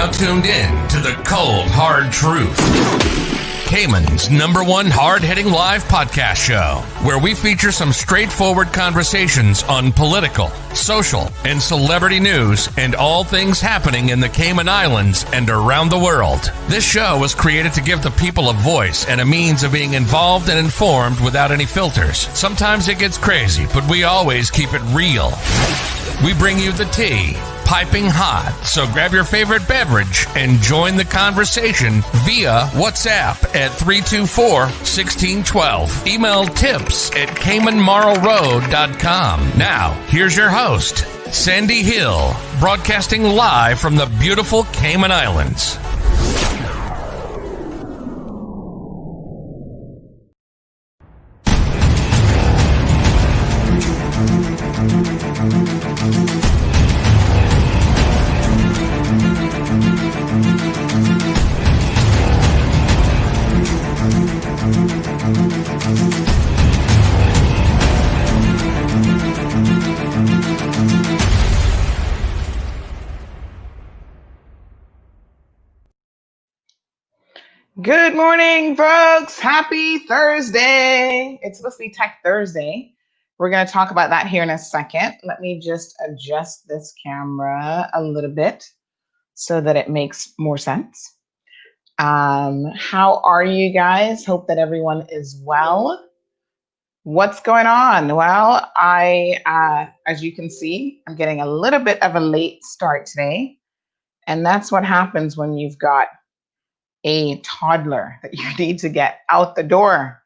now tuned in to the Cold Hard Truth, Cayman's #1 hard-hitting live podcast show, where we feature some straightforward conversations on political, social, and celebrity news and all things happening in the Cayman Islands and around the world. This show was created to give the people a voice and a means of being involved and informed without any filters. Sometimes it gets crazy, but we always keep it real. We bring you the tea, piping hot, so grab your favorite beverage and join the conversation via WhatsApp at 324-1612. Email tips@caymanmarlroad.com. Now, here's your host, Sandy Hill, broadcasting live from the beautiful Cayman Islands. Good morning, folks. Happy Thursday. It's supposed to be Tech Thursday. We're going to talk about that here in a second. Let me just adjust this camera a little bit so that it makes more sense. How are you guys? Hope that everyone is well. What's going on? Well, as you can see, I'm getting a little bit of a late start today. And that's what happens when you've got a toddler that you need to get out the door.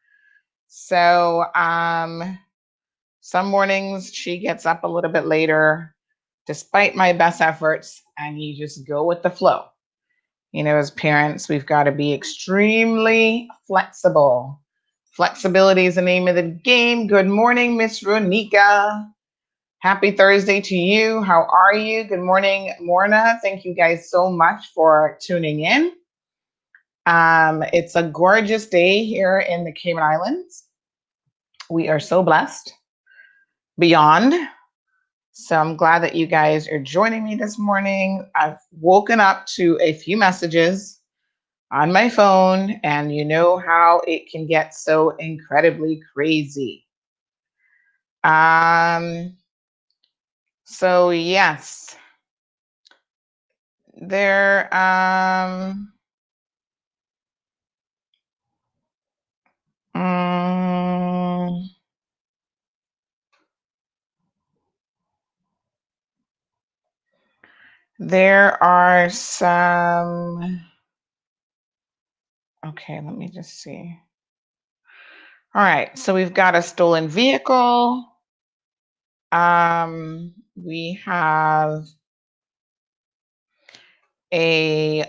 So some mornings she gets up a little bit later, despite my best efforts, and you just go with the flow. You know, as parents, we've got to be extremely flexible. Flexibility is the name of the game. Good morning, Miss Ronika. Happy Thursday to you. How are you? Good morning, Morna. Thank you guys so much for tuning in. It's a gorgeous day here in the Cayman Islands. We are so blessed beyond. So I'm glad that you guys are joining me this morning. I've woken up to a few messages on my phone, and you know how it can get so incredibly crazy. So yes, there, there are some, okay, let me just see. All right, so we've got a stolen vehicle. We have a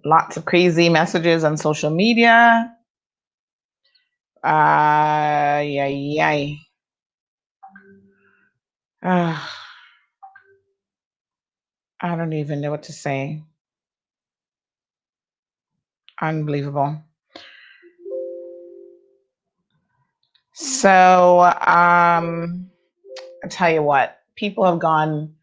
lots of crazy messages on social media. I don't even know what to say. Unbelievable. So I tell you what, people have gone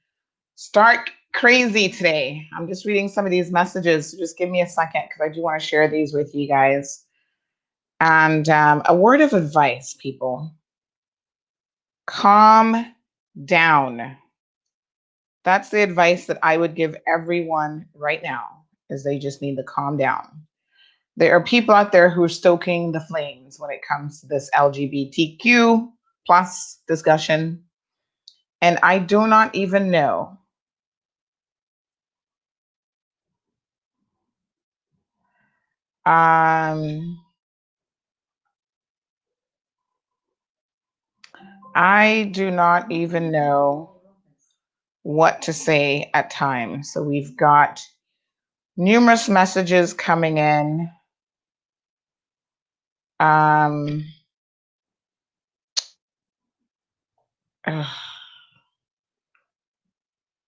stark crazy today. I'm just reading some of these messages, so just give me a second because I do want to share these with you guys. And a word of advice, people. Calm down. That's the advice that I would give everyone right now, is they just need to calm down. There are people out there who are stoking the flames when it comes to this LGBTQ plus discussion. And I do not even know I do not even know what to say at times. So we've got numerous messages coming in.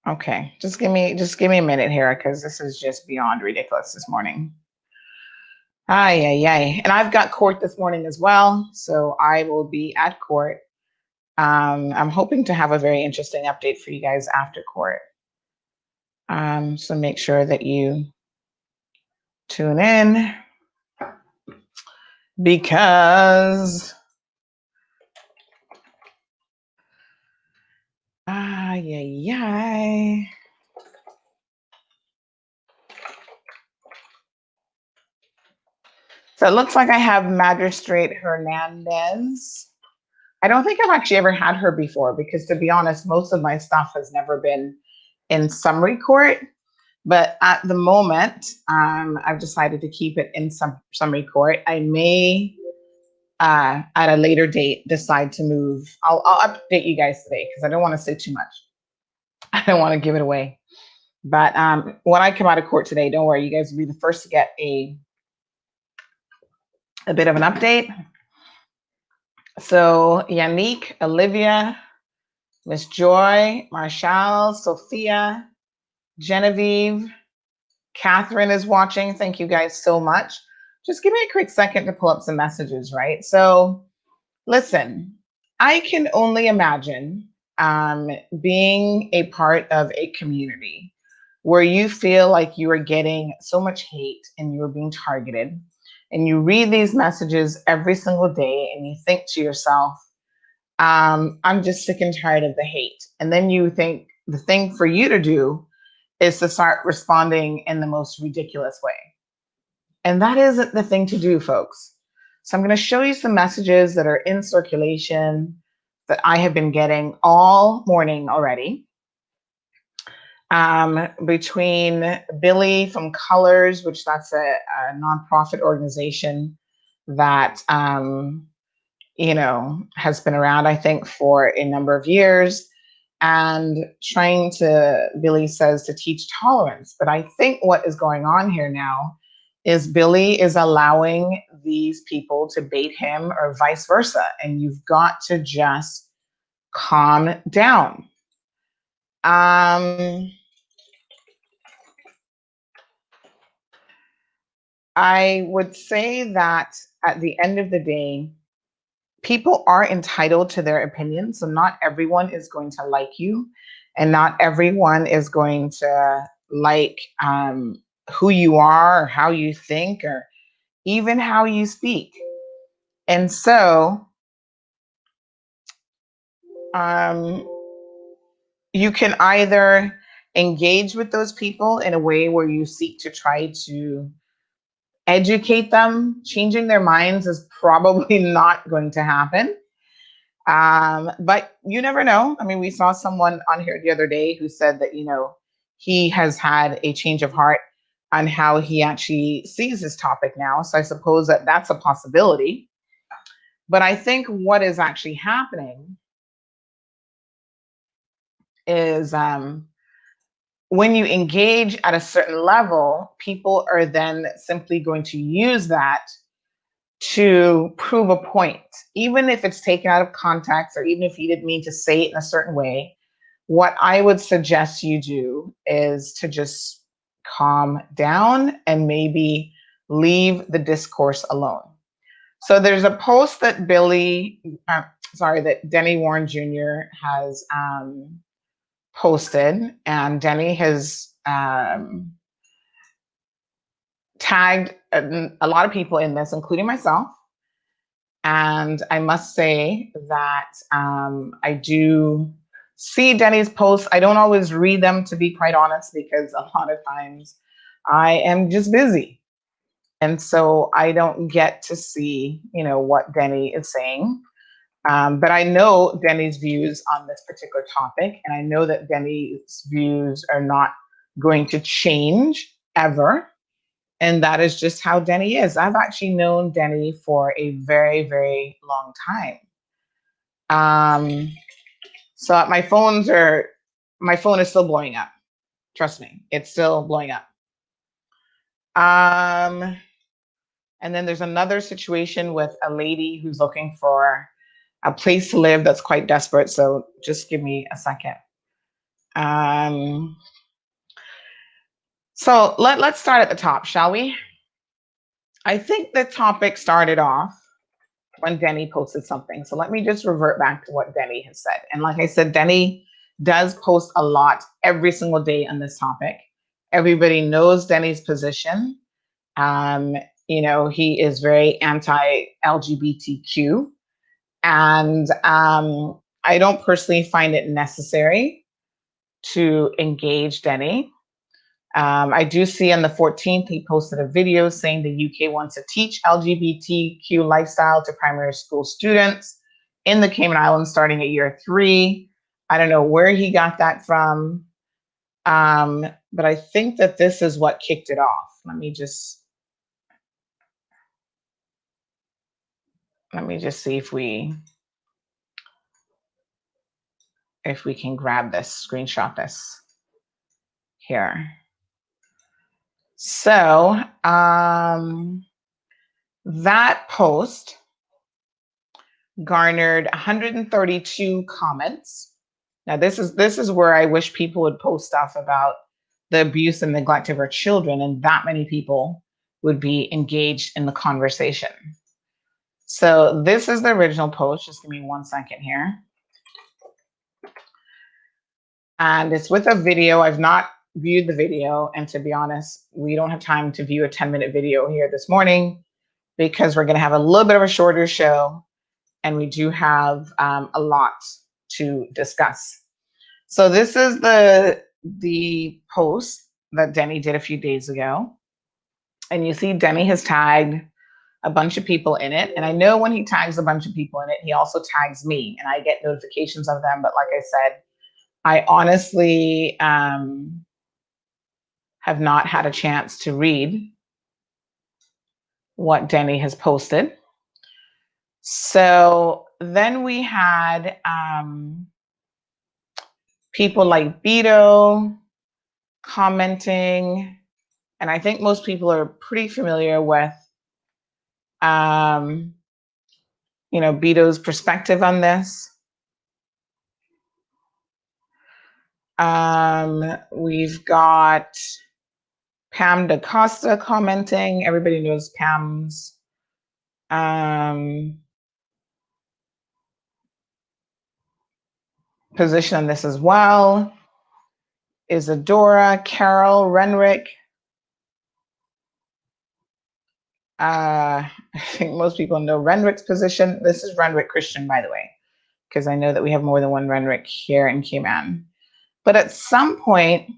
Okay, just give me a minute here, because this is just beyond ridiculous this morning. And I've got court this morning as well, so I will be at court. I'm hoping to have a very interesting update for you guys after court. So make sure that you tune in because yeah. So it looks like I have Magistrate Hernandez. I don't think I've actually ever had her before because, to be honest, most of my stuff has never been in summary court. But at the moment, I've decided to keep it in summary court. I may, at a later date, decide to move. I'll update you guys today because I don't want to say too much. I don't want to give it away. But when I come out of court today, don't worry, you guys will be the first to get a bit of an update. So Yannick, Olivia, Miss Joy, Marshall, Sophia, Genevieve, Catherine is watching. Thank you guys so much. Just give me a quick second to pull up some messages, right? So listen, I can only imagine being a part of a community where you feel like you are getting so much hate and you are being targeted, and you read these messages every single day and you think to yourself, I'm just sick and tired of the hate. And then you think the thing for you to do is to start responding in the most ridiculous way. And that isn't the thing to do, folks. So I'm going to show you some messages that are in circulation that I have been getting all morning already. Between Billy from Colors, which that's a nonprofit organization that has been around, I think, for a number of years, and trying to, Billy says, to teach tolerance. But I think what is going on here now is Billy is allowing these people to bait him or vice versa. And you've got to just calm down. I would say that at the end of the day, people are entitled to their opinions. So not everyone is going to like you, and not everyone is going to like who you are or how you think or even how you speak. And so you can either engage with those people in a way where you seek to try to educate them. Changing their minds is probably not going to happen. But you never know. I mean, we saw someone on here the other day who said that, he has had a change of heart on how he actually sees this topic now. So I suppose that that's a possibility. But I think what is actually happening is when you engage at a certain level, people are then simply going to use that to prove a point, even if it's taken out of context or even if you didn't mean to say it in a certain way. What I would suggest you do is to just calm down and maybe leave the discourse alone. So there's a post that that Denny Warren Jr. has posted, and Denny has tagged a lot of people in this, including myself. And I must say that I do see Denny's posts. I don't always read them, to be quite honest, because a lot of times I am just busy. And so I don't get to see, what Denny is saying. But I know Denny's views on this particular topic, and I know that Denny's views are not going to change ever. And that is just how Denny is. I've actually known Denny for a very, very long time. So my phone is still blowing up. Trust me, it's still blowing up. And then there's another situation with a lady who's looking for a place to live that's quite desperate. So just give me a second. So let's start at the top, shall we? I think the topic started off when Denny posted something. So let me just revert back to what Denny has said. And like I said, Denny does post a lot every single day on this topic. Everybody knows Denny's position. Um, he is very anti-LGBTQ. And I don't personally find it necessary to engage Denny. I do see on the 14th, he posted a video saying the UK wants to teach LGBTQ lifestyle to primary school students in the Cayman Islands starting at year 3. I don't know where he got that from, but I think that this is what kicked it off. Let me just see if we can grab this, screenshot this here. So that post garnered 132 comments. Now this is where I wish people would post stuff about the abuse and neglect of our children, and that many people would be engaged in the conversation. So this is the original post. Just give me 1 second here. And it's with a video. I've not viewed the video, and to be honest, we don't have time to view a 10-minute video here this morning because we're going to have a little bit of a shorter show, and we do have a lot to discuss. So this is the post that Denny did a few days ago, and you see Denny has tagged a bunch of people in it. And I know when he tags a bunch of people in it, he also tags me, and I get notifications of them. But like I said, I honestly have not had a chance to read what Denny has posted. So then we had people like Beto commenting, and I think most people are pretty familiar with Beto's perspective on this. We've got Pam DaCosta commenting. Everybody knows Pam's position on this as well. Isadora, Carol, Renrick. I think most people know Renrick's position. This is Renrick Christian, by the way, because I know that we have more than one Renrick here in Cayman. But at some point,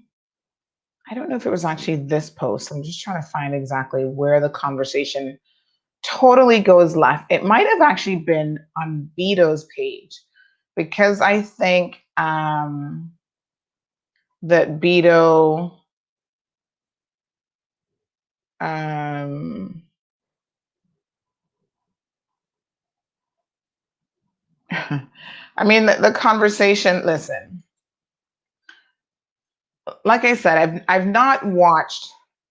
I don't know if it was actually this post. I'm just trying to find exactly where the conversation totally goes left. It might have actually been on Beto's page, because I think that Beto I mean, the conversation, listen, like I said, I've not watched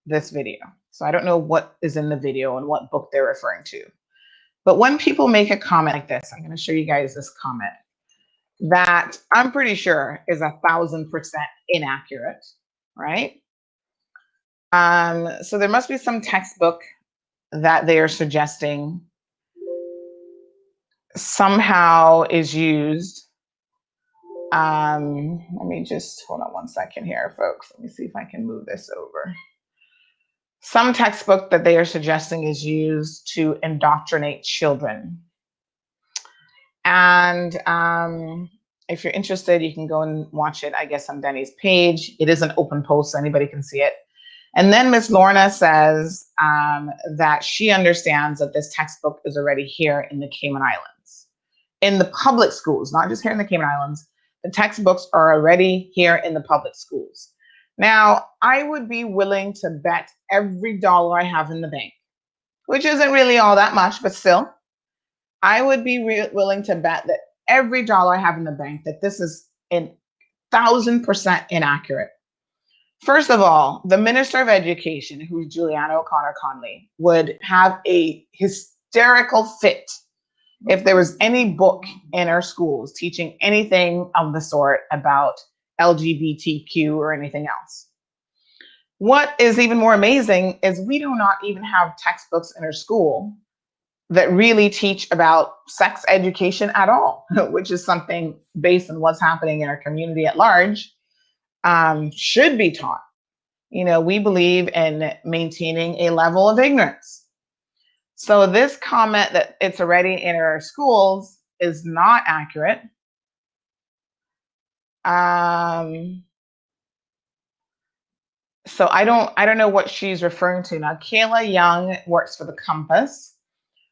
this video, so I don't know what is in the video and what book they're referring to. But when people make a comment like this, I'm going to show you guys this comment that I'm pretty sure is 1,000% inaccurate, right? So there must be some textbook that they are suggesting somehow is used. Let me just hold on 1 second here, folks. Let me see if I can move this over. Some textbook that they are suggesting is used to indoctrinate children. And if you're interested, you can go and watch it, I guess, on Denny's page. It is an open post, so anybody can see it. And then Miss Lorna says that she understands that this textbook is already here in the Cayman Islands, in the public schools, not just here in the Cayman Islands. The textbooks are already here in the public schools. Now, I would be willing to bet every dollar I have in the bank, which isn't really all that much, but still, I would be willing to bet that every dollar I have in the bank that this is 1,000% inaccurate. First of all, the Minister of Education, who's Juliana O'Connor Conley, would have a hysterical fit if there was any book in our schools teaching anything of the sort about LGBTQ or anything else. What is even more amazing is we do not even have textbooks in our school that really teach about sex education at all, which is something based on what's happening in our community at large, should be taught. We believe in maintaining a level of ignorance. So this comment that it's already in our schools is not accurate. So I don't know what she's referring to. Now, Kayla Young works for the Compass.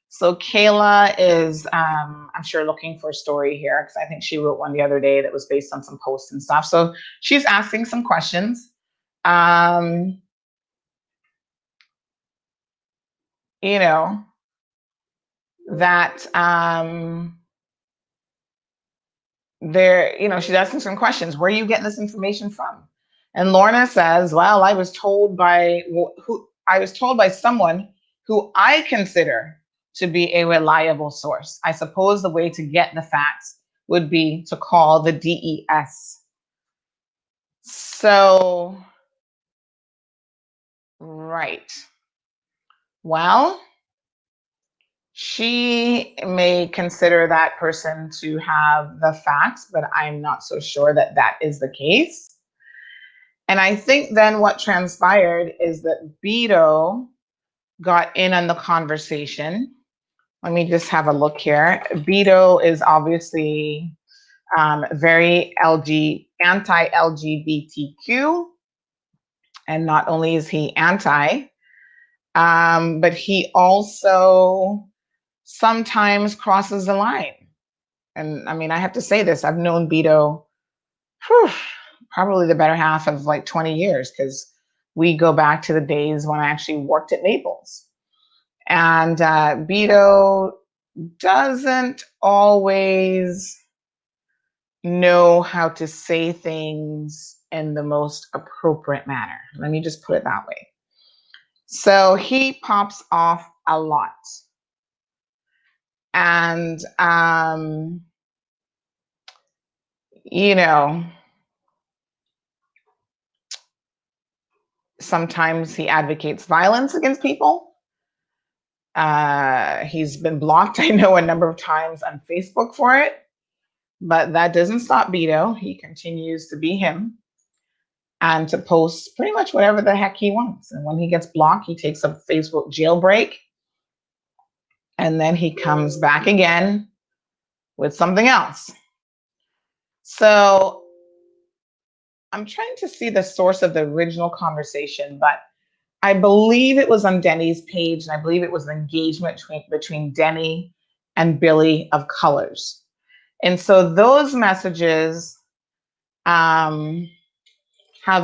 So Kayla is, I'm sure, looking for a story here, because I think she wrote one the other day that was based on some posts and stuff. So she's asking some questions. That she's asking some questions. Where are you getting this information from? And Lorna says, well, I was told by someone who I consider to be a reliable source. I suppose the way to get the facts would be to call the DES. So, right. Well, she may consider that person to have the facts, but I'm not so sure that that is the case. And I think then what transpired is that Beto got in on the conversation. Let me just have a look here. Beto is obviously very anti-LGBTQ. And not only is he anti, but he also sometimes crosses the line. And I mean, I have to say this, I've known Beto probably the better half of like 20 years, because we go back to the days when I actually worked at Naples. And Beto doesn't always know how to say things in the most appropriate manner. Let me just put it that way. So he pops off a lot. And, sometimes he advocates violence against people. He's been blocked, I know, a number of times on Facebook for it, but that doesn't stop Beto. He continues to be him and to post pretty much whatever the heck he wants. And when he gets blocked, he takes a Facebook jailbreak, and then he comes back again with something else. So I'm trying to see the source of the original conversation, but I believe it was on Denny's page, and I believe it was an engagement between Denny and Billy of Colors. And so those messages have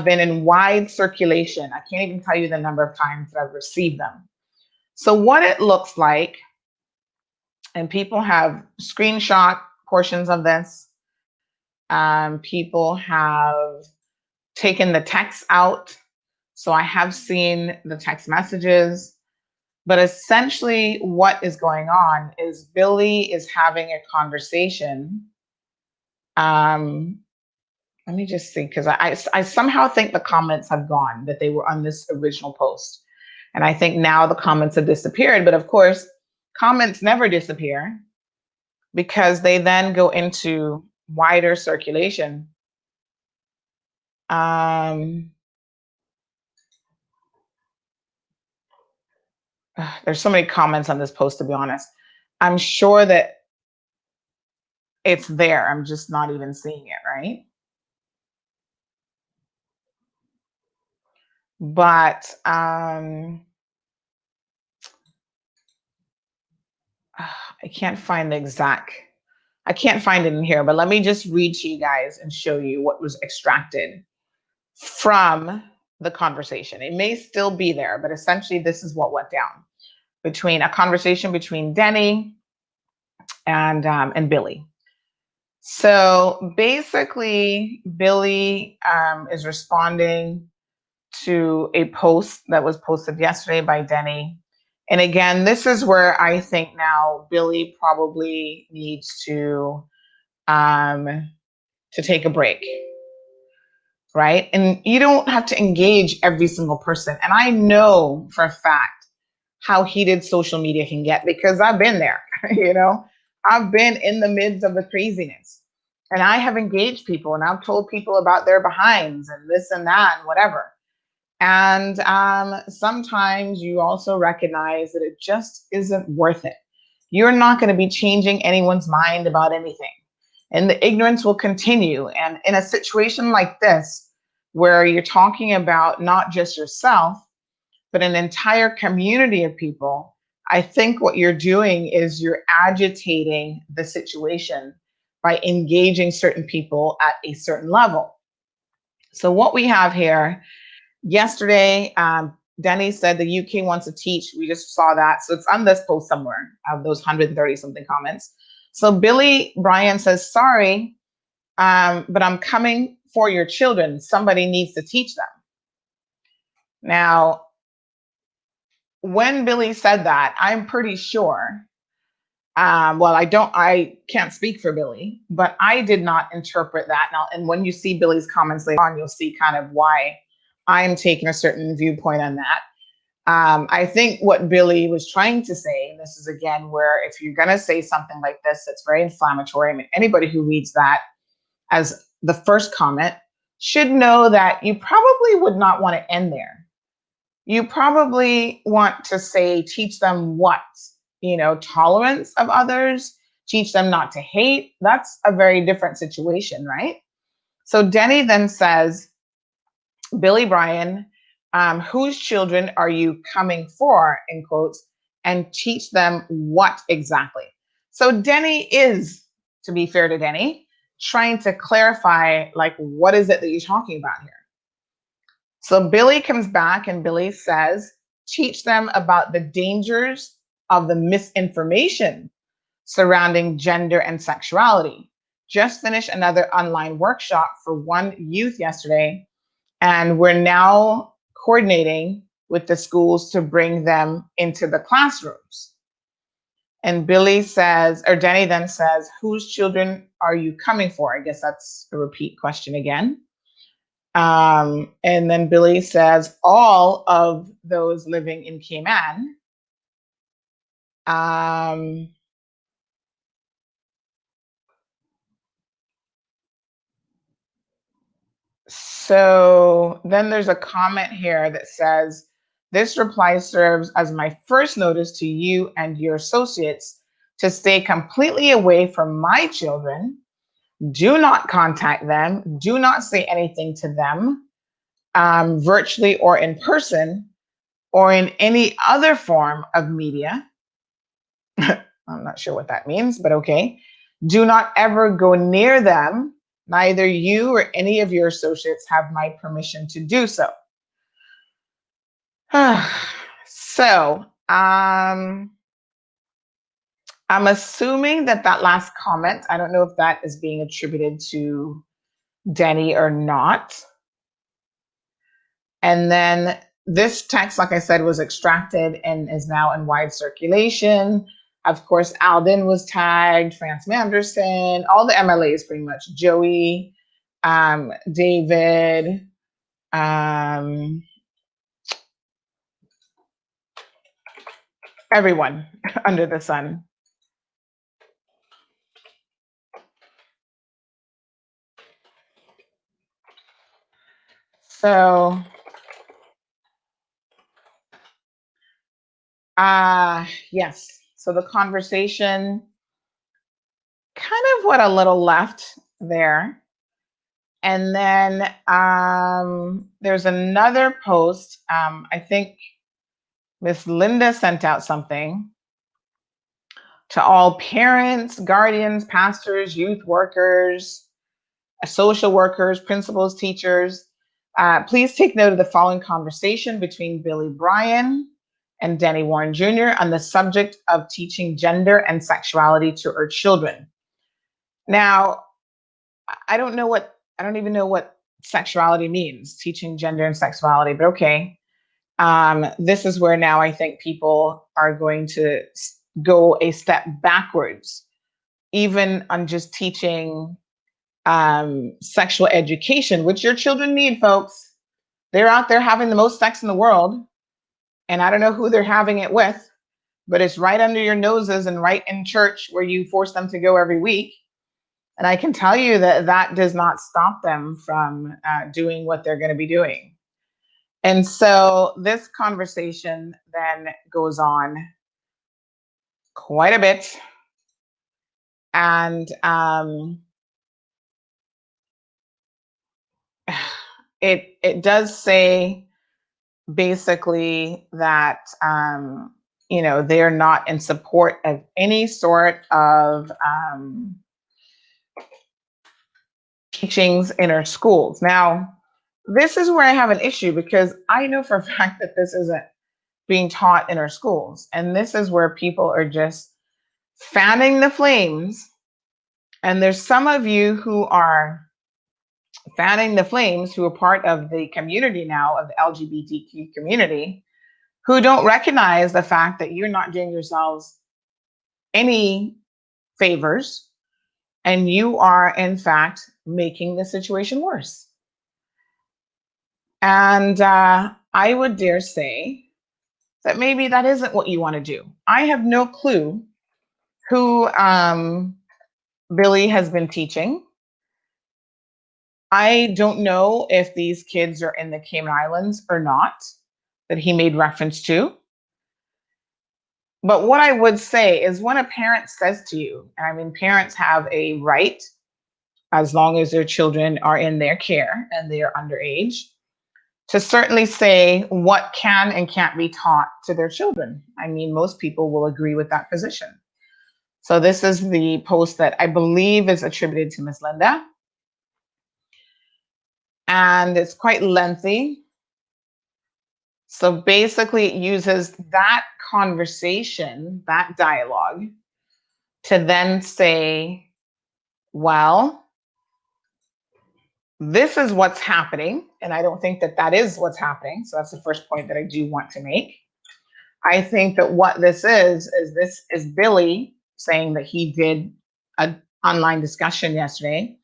been in wide circulation. I can't even tell you the number of times that I've received them. So what it looks like, and people have screenshot portions of this, people have taken the text out. So I have seen the text messages, but essentially what is going on is Billy is having a conversation. Let me just see, because I somehow think the comments have gone, that they were on this original post. And I think now the comments have disappeared, but of course, comments never disappear, because they then go into wider circulation. There's so many comments on this post, to be honest. I'm sure that it's there. I'm just not even seeing it, right? But I can't find I can't find it in here, but let me just read to you guys and show you what was extracted from the conversation. It may still be there, but essentially this is what went down between a conversation between Denny and Billy. So basically, Billy is responding to a post that was posted yesterday by Denny. And again, this is where I think now Billy probably needs to take a break, right? And you don't have to engage every single person. And I know for a fact how heated social media can get, because I've been there. you know, I've been in the midst of the craziness, and I have engaged people, and I've told people about their behinds and this and that and whatever. And sometimes you also recognize that it just isn't worth it. You're not going to be changing anyone's mind about anything, and the ignorance will continue. And in a situation like this, where you're talking about not just yourself, but an entire community of people, I think what you're doing is you're agitating the situation by engaging certain people at a certain level. So, what we have here yesterday, Denny said the UK wants to teach. We just saw that. So, it's on this post somewhere of those 130 something comments. So, Billy Bryan says, sorry, but I'm coming for your children. Somebody needs to teach them. Now, when Billy said that, I'm pretty sure, well, I can't speak for Billy, but I did not interpret that. Now, and when you see Billy's comments later on, you'll see kind of why I'm taking a certain viewpoint on that. I think what Billy was trying to say, and this is again where if you're going to say something like this, it's very inflammatory. I mean, anybody who reads that as the first comment should know that you probably would not want to end there. You probably want to say, teach them what? Tolerance of others, teach them not to hate. That's a very different situation, right? So Denny then says, Billy Bryan, whose children are you coming for, in quotes, and teach them what exactly? So Denny is, to be fair to Denny, trying to clarify, like, what is it that you're talking about here? So Billy comes back and Billy says, teach them about the dangers of the misinformation surrounding gender and sexuality. Just finished another online workshop for one youth yesterday, and we're now coordinating with the schools to bring them into the classrooms. And Billy says, or Denny then says, whose children are you coming for? I guess that's a repeat question again. And then Billy says, all of those living in Cayman. So then there's a comment here that says, this reply serves as my first notice to you and your associates to stay completely away from my children. Do not contact them. Do not say anything to them, virtually or in person or in any other form of media. I'm not sure what that means, but okay. Do not ever go near them. Neither you or any of your associates have my permission to do so. So, I'm assuming that last comment, I don't know if that is being attributed to Denny or not. And then this text, like I said, was extracted and is now in wide circulation. Of course, Alden was tagged, France Manderson, all the MLAs pretty much, Joey, David, everyone under the sun. So, yes. So the conversation kind of went a little left there. And then there's another post. I think Miss Linda sent out something to all parents, guardians, pastors, youth workers, social workers, principals, teachers. Please take note of the following conversation between Billy Bryan and Denny Warren Jr. on the subject of teaching gender and sexuality to our children. Now, I don't even know what sexuality means, teaching gender and sexuality, but okay. This is where now I think people are going to go a step backwards, even on just teaching sexual education, which your children need, folks. They're out there having the most sex in the world. And I don't know who they're having it with, but it's right under your noses and right in church where you force them to go every week. And I can tell you that that does not stop them from doing what they're going to be doing. And so this conversation then goes on quite a bit. And it does say basically that they're not in support of any sort of teachings in our schools. Now, this is where I have an issue because I know for a fact that this isn't being taught in our schools. And this is where people are just fanning the flames. And there's some of you who are fanning the flames who are part of the community now, of the LGBTQ community, who don't recognize the fact that you're not doing yourselves any favors and you are, in fact, making the situation worse. And I would dare say that maybe that isn't what you want to do. I have no clue who Billy has been teaching. I don't know if these kids are in the Cayman Islands or not, that he made reference to. But what I would say is when a parent says to you, and I mean, parents have a right, as long as their children are in their care and they are underage, to certainly say what can and can't be taught to their children. I mean, most people will agree with that position. So this is the post that I believe is attributed to Miss Linda. And it's quite lengthy. So basically it uses that conversation, that dialogue, to then say, well, this is what's happening. And I don't think that that is what's happening. So that's the first point that I do want to make. I think that what this is Billy saying that he did an online discussion yesterday.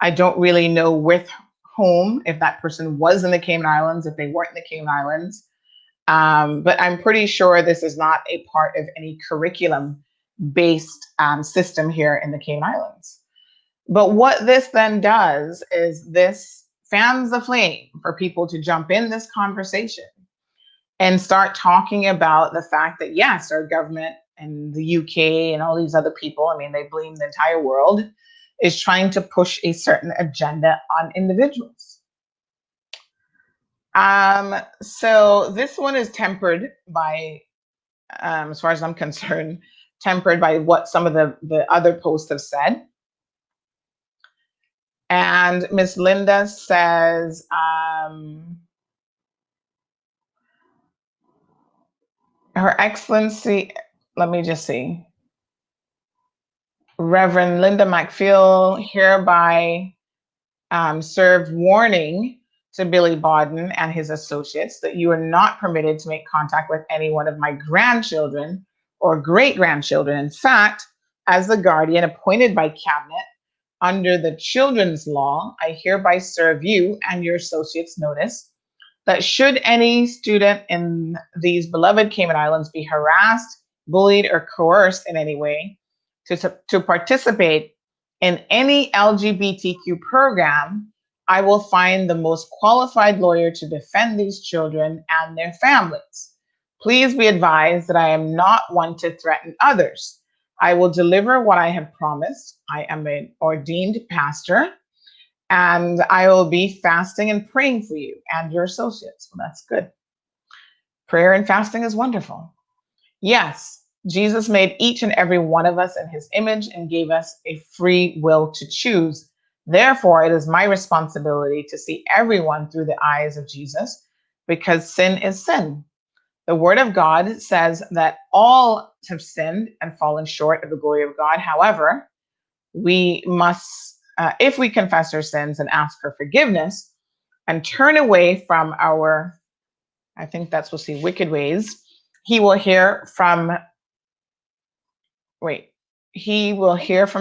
I don't really know with whom, if that person was in the Cayman Islands, if they weren't in the Cayman Islands. But I'm pretty sure this is not a part of any curriculum-based system here in the Cayman Islands. But what this then does is this fans the flame for people to jump in this conversation and start talking about the fact that, yes, our government and the UK and all these other people, I mean, they blame the entire world, is trying to push a certain agenda on individuals. So this one is tempered by, as far as I'm concerned, tempered by what some of the other posts have said. And Miss Linda says, Her Excellency, let me just see. Reverend Linda McPhail hereby served warning to Billy Bodden and his associates that you are not permitted to make contact with any one of my grandchildren or great-grandchildren. In fact, as the guardian appointed by cabinet under the children's law, I hereby serve you and your associates notice that should any student in these beloved Cayman Islands be harassed, bullied, or coerced in any way to participate in any LGBTQ program, I will find the most qualified lawyer to defend these children and their families. Please be advised that I am not one to threaten others. I will deliver what I have promised. I am an ordained pastor, and I will be fasting and praying for you and your associates. Well, that's good. Prayer and fasting is wonderful. Yes, Jesus made each and every one of us in his image and gave us a free will to choose. Therefore, it is my responsibility to see everyone through the eyes of Jesus, because sin is sin. The word of God says that all have sinned and fallen short of the glory of God. However, we must, if we confess our sins and ask for forgiveness and turn away from our, I think that's supposed to be wicked ways, he will hear from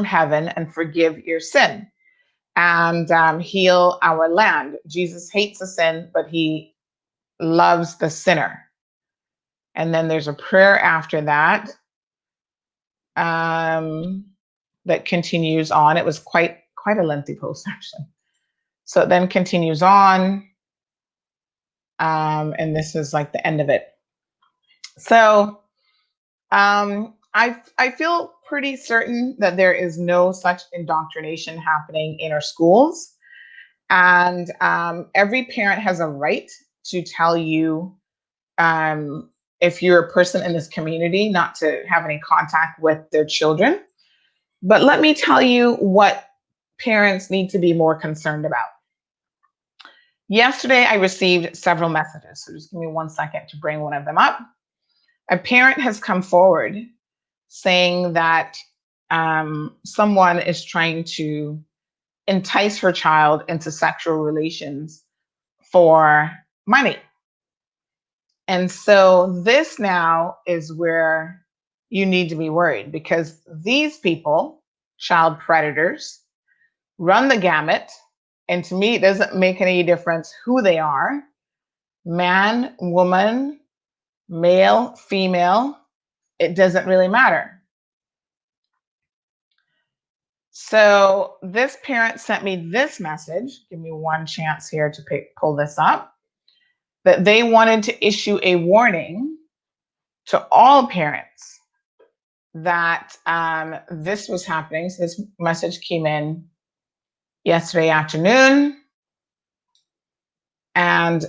heaven and forgive your sin and heal our land. Jesus hates the sin, but he loves the sinner. And then there's a prayer after that that continues on. It was quite a lengthy post, actually. So it then continues on. And this is like the end of it. So I feel pretty certain that there is no such indoctrination happening in our schools. And every parent has a right to tell you, if you're a person in this community, not to have any contact with their children. But let me tell you what parents need to be more concerned about. Yesterday, I received several messages. So just give me 1 second to bring one of them up. A parent has come forward saying that someone is trying to entice her child into sexual relations for money. And so this now is where you need to be worried, because these people, child predators, run the gamut. And to me, it doesn't make any difference who they are, man, woman, male, female, it doesn't really matter. So this parent sent me this message. Give me one chance here to pull this up. That they wanted to issue a warning to all parents that this was happening. So this message came in yesterday afternoon. And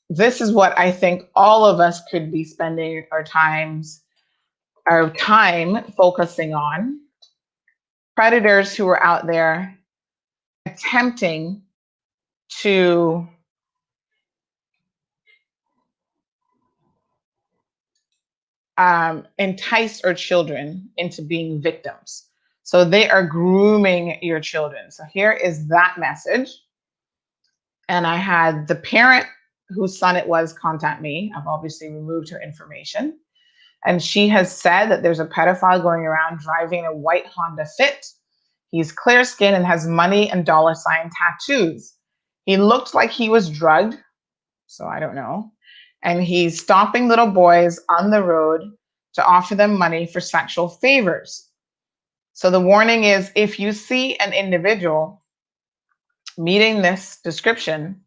this is what I think all of us could be spending our time focusing on. Predators who are out there attempting to entice our children into being victims. So they are grooming your children. So here is that message. And I had the parent whose son it was contact me. I've obviously removed her information. And she has said that there's a pedophile going around driving a white Honda Fit. He's clear skinned and has money and dollar sign tattoos. He looked like he was drugged, so I don't know. And he's stopping little boys on the road to offer them money for sexual favors. So the warning is, if you see an individual meeting this description,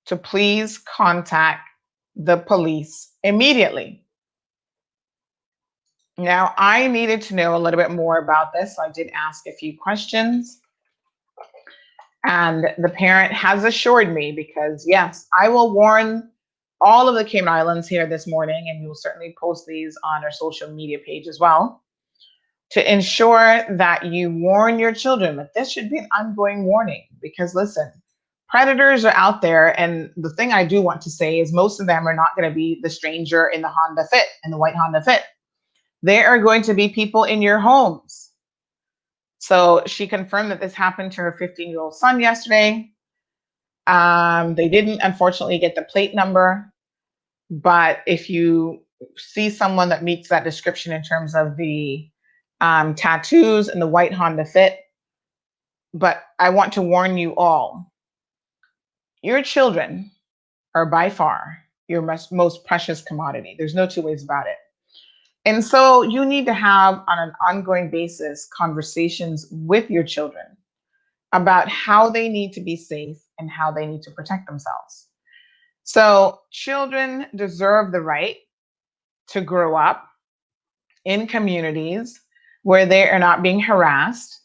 to please contact the police immediately. Now, I needed to know a little bit more about this, so I did ask a few questions. And the parent has assured me, because yes, I will warn all of the Cayman Islands here this morning, and we will certainly post these on our social media page as well, to ensure that you warn your children. But this should be an ongoing warning, because listen, predators are out there. And the thing I do want to say is most of them are not going to be the stranger in the Honda Fit, in the white Honda Fit. There are going to be people in your homes. So she confirmed that this happened to her 15-year-old son yesterday. They didn't, unfortunately, get the plate number. But if you see someone that meets that description in terms of the tattoos and the white Honda Fit, but I want to warn you all, your children are by far your most precious commodity. There's no two ways about it. And so you need to have, on an ongoing basis, conversations with your children about how they need to be safe and how they need to protect themselves. So children deserve the right to grow up in communities where they are not being harassed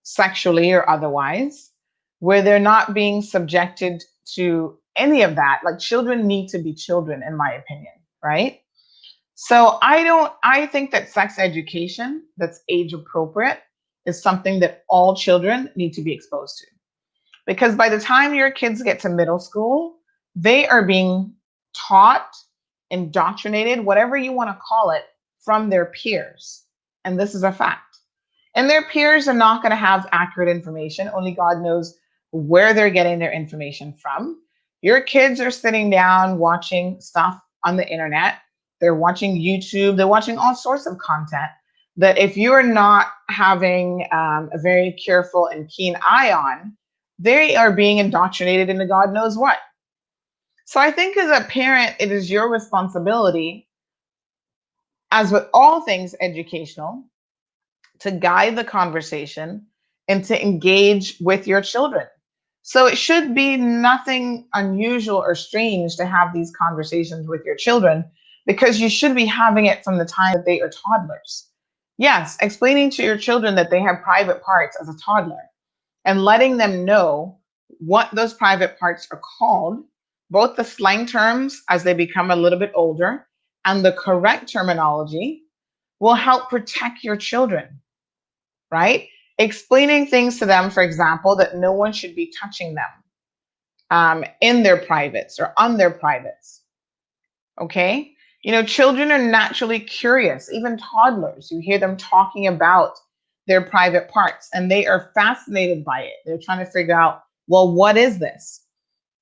sexually or otherwise, where they're not being subjected to any of that. Like, children need to be children, in my opinion, right? So I think that sex education that's age appropriate is something that all children need to be exposed to. Because by the time your kids get to middle school, they are being taught, indoctrinated, whatever you want to call it, from their peers. And this is a fact. And their peers are not going to have accurate information. Only God knows where they're getting their information from. Your kids are sitting down watching stuff on the internet. They're watching YouTube. They're watching all sorts of content that, if you're not having a very careful and keen eye on, they are being indoctrinated into God knows what. So I think as a parent, it is your responsibility as with all things educational, to guide the conversation and to engage with your children. So it should be nothing unusual or strange to have these conversations with your children, because you should be having it from the time that they are toddlers. Yes, explaining to your children that they have private parts as a toddler and letting them know what those private parts are called, both the slang terms as they become a little bit older and the correct terminology, will help protect your children, right? Explaining things to them, for example, that no one should be touching them in their privates or on their privates. Okay? You know, children are naturally curious, even toddlers. You hear them talking about their private parts and they are fascinated by it. They're trying to figure out, well, what is this?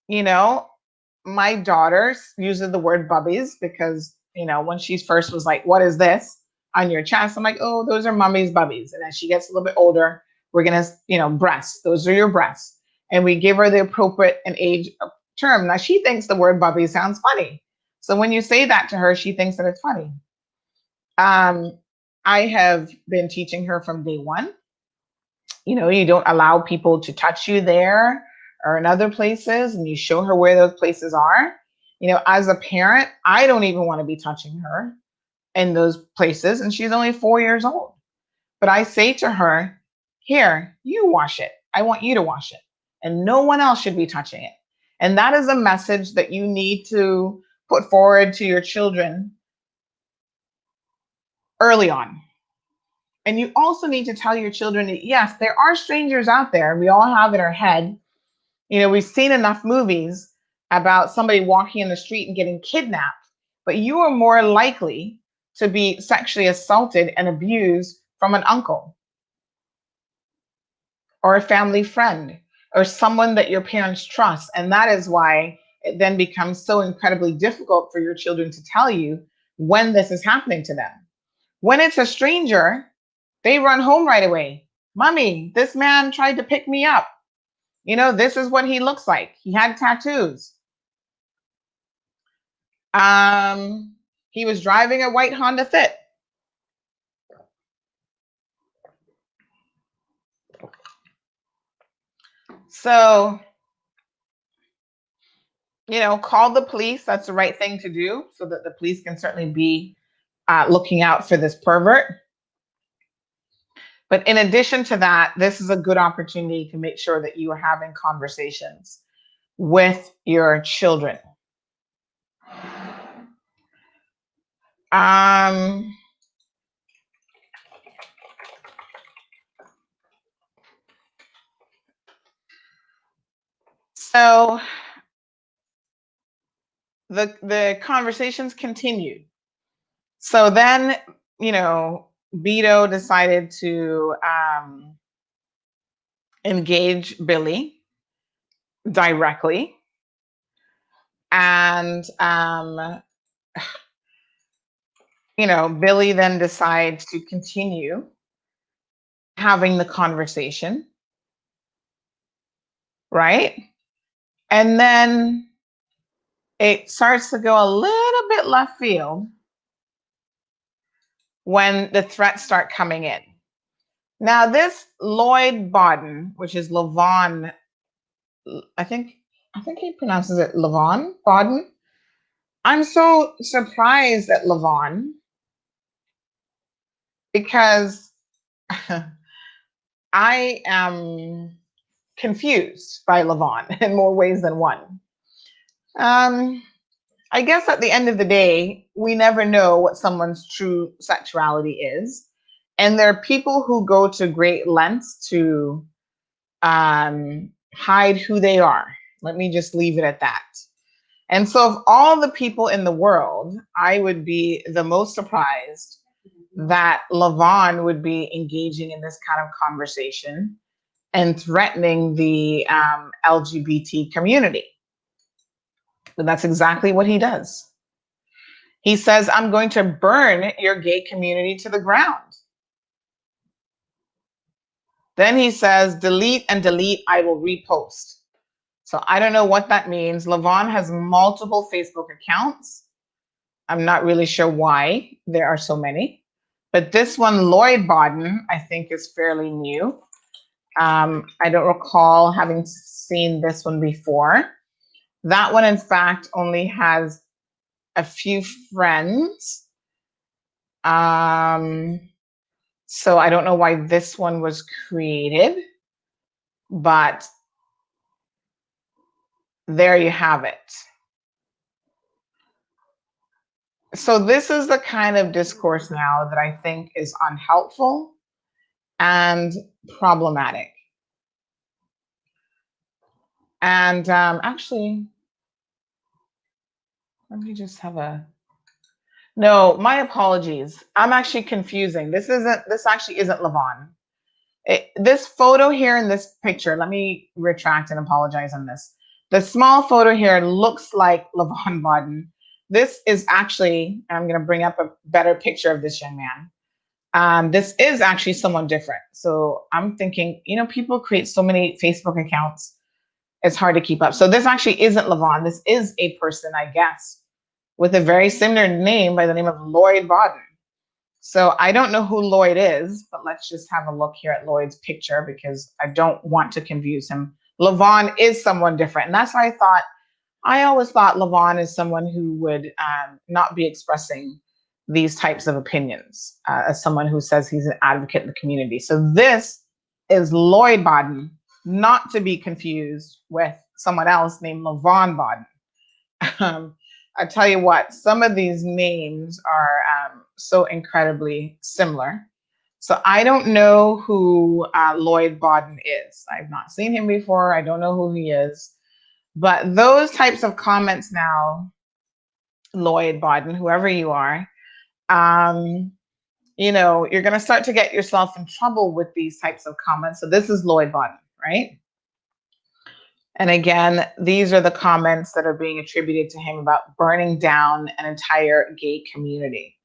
You know, my daughter uses the word bubbies because, you know, when she first was like, what is this on your chest? I'm like, oh, those are mummy's bubbies. And as she gets a little bit older, we're going to, you know, breasts. Those are your breasts. And we give her the appropriate and age term. Now she thinks the word bubby sounds funny. So when you say that to her, she thinks that it's funny. I have been teaching her from day one. You know, you don't allow people to touch you there or in other places, and you show her where those places are. You know, as a parent, I don't even want to be touching her in those places, and she's only 4 years old. But I say to her, here, you wash it. I want you to wash it, and no one else should be touching it. And that is a message that you need to put forward to your children early on. And you also need to tell your children that, yes, there are strangers out there. We all have in our head, you know, we've seen enough movies about somebody walking in the street and getting kidnapped, but you are more likely to be sexually assaulted and abused from an uncle or a family friend or someone that your parents trust. And that is why it then becomes so incredibly difficult for your children to tell you when this is happening to them. When it's a stranger, they run home right away. Mommy, this man tried to pick me up. You know, this is what he looks like. He had tattoos. He was driving a white Honda Fit. So, you know, call the police. That's the right thing to do so that the police can certainly be looking out for this pervert. But in addition to that, this is a good opportunity to make sure that you are having conversations with your children. So the conversations continued. So then, you know, Beto decided to engage Billy directly. And, you know, Billy then decides to continue having the conversation, right? And then it starts to go a little bit left field when the threats start coming in. Now, this Lloyd Bodden, which is Levon, I think he pronounces it Levon Bodden. I'm so surprised at Levon because I am confused by Levon in more ways than one. I guess at the end of the day, we never know what someone's true sexuality is. And there are people who go to great lengths to hide who they are. Let me just leave it at that. And so of all the people in the world, I would be the most surprised that Levon would be engaging in this kind of conversation and threatening the LGBT community. But that's exactly what he does. He says, I'm going to burn your gay community to the ground. Then he says, delete and delete, I will repost. So I don't know what that means. Levon has multiple Facebook accounts. I'm not really sure why there are so many, but this one, Lloyd Bodden, I think is fairly new. I don't recall having seen this one before. That one, in fact, only has a few friends. So I don't know why this one was created, but there you have it. So this is the kind of discourse now that I think is unhelpful and problematic. And actually, let me just have a, no, my apologies. I'm actually confusing. This actually isn't Levon. This photo here in this picture, let me retract and apologize on this. The small photo here looks like Levon Bodden. This is actually, I'm going to bring up a better picture of this young man. This is actually someone different. So I'm thinking, people create so many Facebook accounts. It's hard to keep up. So this actually isn't Levon. This is a person, I guess, with a very similar name by the name of Lloyd Bodden. So I don't know who Lloyd is, but let's just have a look here at Lloyd's picture because I don't want to confuse him. Levon is someone different. And that's why I always thought Levon is someone who would not be expressing these types of opinions as someone who says he's an advocate in the community. So this is Lloyd Bodden, not to be confused with someone else named Levon Bodden. I tell you what, some of these names are so incredibly similar. So I don't know who Lloyd Bodden is. I've not seen him before. I don't know who he is. But those types of comments now, Lloyd Bodden, whoever you are, you're going to start to get yourself in trouble with these types of comments. So this is Lloyd Bodden, right? And again, these are the comments that are being attributed to him about burning down an entire gay community.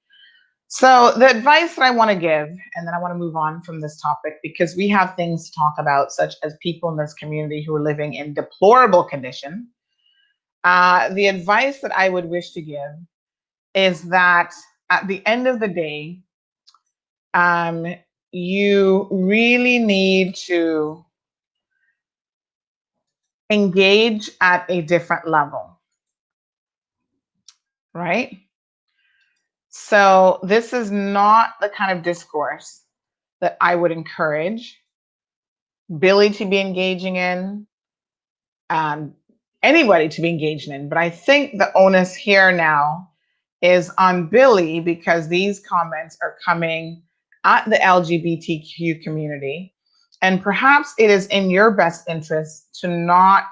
So the advice that I want to give, and then I want to move on from this topic because we have things to talk about, such as people in this community who are living in deplorable condition. The advice that I would wish to give is that at the end of the day, you really need to engage at a different level, right? So this is not the kind of discourse that I would encourage Billy to be engaging in, anybody to be engaged in. But I think the onus here now is on Billy because these comments are coming at the LGBTQ community. And perhaps it is in your best interest to not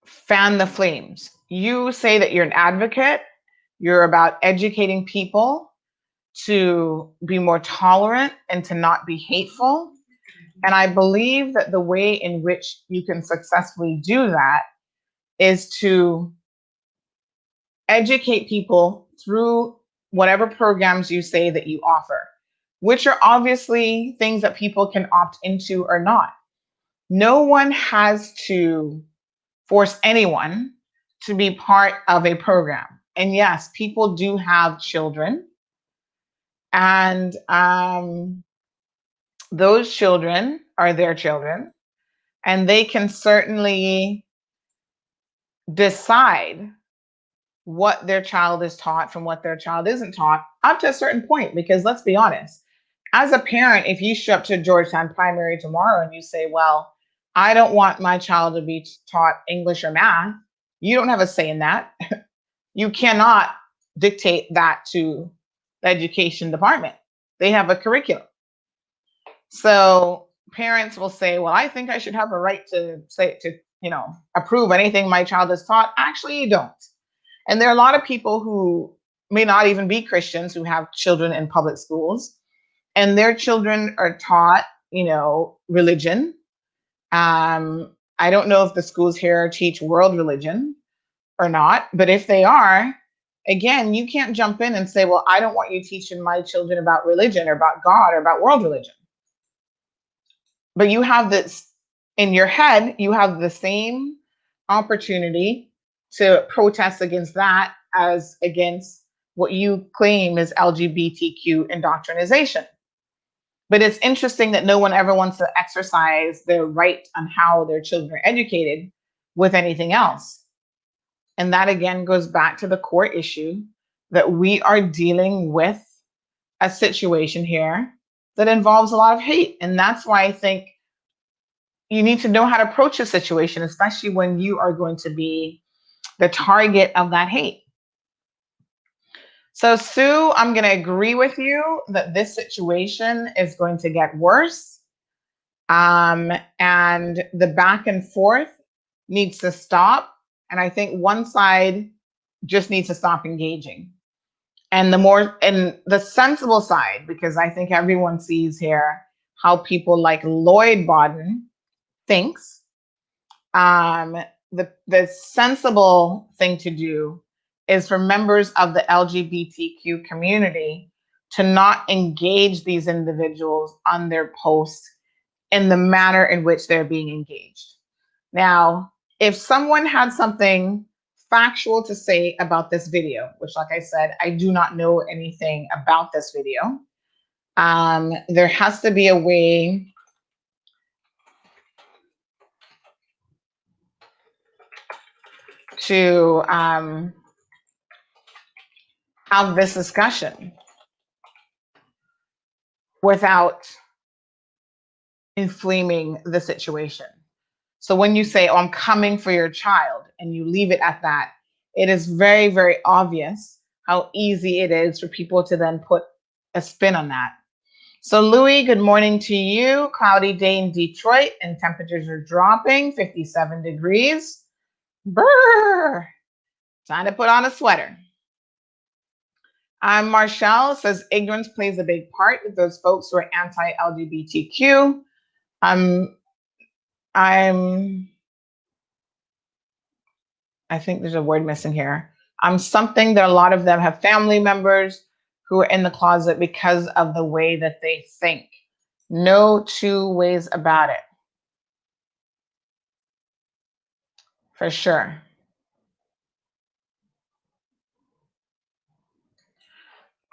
fan the flames. You say that you're an advocate, you're about educating people to be more tolerant and to not be hateful. And I believe that the way in which you can successfully do that is to educate people through whatever programs you say that you offer, which are obviously things that people can opt into or not. No one has to force anyone to be part of a program. And yes, people do have children, and those children are their children, and they can certainly decide what their child is taught from what their child isn't taught up to a certain point. Because let's be honest, as a parent, if you show up to Georgetown Primary tomorrow and you say, well, I don't want my child to be taught English or math, you don't have a say in that. You cannot dictate that to the education department. They have a curriculum. So parents will say, well, I think I should have a right to approve anything my child is taught. Actually, you don't. And there are a lot of people who may not even be Christians who have children in public schools, and their children are taught, religion. I don't know if the schools here teach world religion or not, but if they are, again, you can't jump in and say, well, I don't want you teaching my children about religion or about God or about world religion. But you have this in your head, you have the same opportunity to protest against that as against what you claim is LGBTQ indoctrination. But it's interesting that no one ever wants to exercise their right on how their children are educated with anything else. And that again goes back to the core issue that we are dealing with a situation here that involves a lot of hate. And that's why I think you need to know how to approach a situation, especially when you are going to be the target of that hate. So, Sue, I'm going to agree with you that this situation is going to get worse. And the back and forth needs to stop. And I think one side just needs to stop engaging. And the sensible side, because I think everyone sees here how people like Lloyd Bawden thinks, the sensible thing to do is for members of the LGBTQ community to not engage these individuals on their posts in the manner in which they're being engaged. Now, if someone had something factual to say about this video, which, like I said, I do not know anything about this video, there has to be a way to have this discussion without inflaming the situation. So when you say, oh, I'm coming for your child, and you leave it at that, it is very, very obvious how easy it is for people to then put a spin on that. So Louis, good morning to you. Cloudy day in Detroit and temperatures are dropping, 57 degrees. Brr, time to put on a sweater. Marshall says ignorance plays a big part with those folks who are anti-LGBTQ. I think there's a word missing here. Something that a lot of them have family members who are in the closet because of the way that they think. No two ways about it. For sure.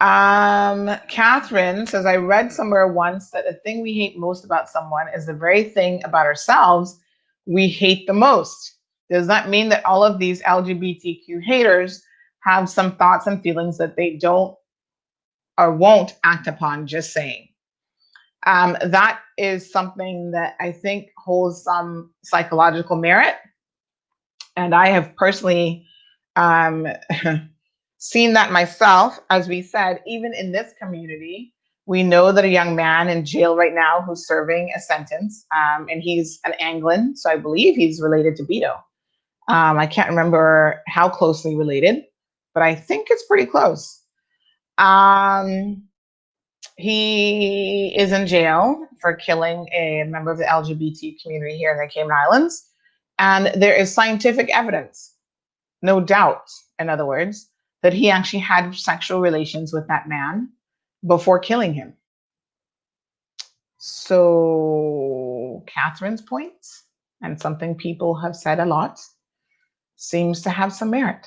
Catherine says, I read somewhere once that the thing we hate most about someone is the very thing about ourselves we hate the most. Does that mean that all of these LGBTQ haters have some thoughts and feelings that they don't or won't act upon? Just saying. That is something that I think holds some psychological merit. And I have personally seen that myself. As we said, even in this community, we know that a young man in jail right now who's serving a sentence, and he's an Anglin, so I believe he's related to Beto. I can't remember how closely related, but I think it's pretty close. He is in jail for killing a member of the LGBT community here in the Cayman Islands. And there is scientific evidence, no doubt, in other words, that he actually had sexual relations with that man before killing him. So Catherine's point, and something people have said a lot, seems to have some merit.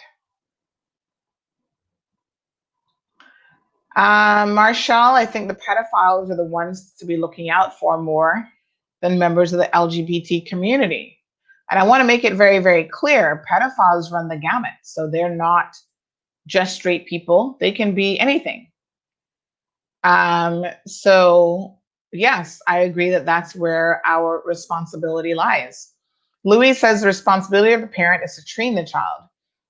Marshall, I think the pedophiles are the ones to be looking out for more than members of the LGBT community. And I want to make it very, very clear, pedophiles run the gamut. So they're not just straight people. They can be anything. So yes, I agree that that's where our responsibility lies. Louis says the responsibility of the parent is to train the child.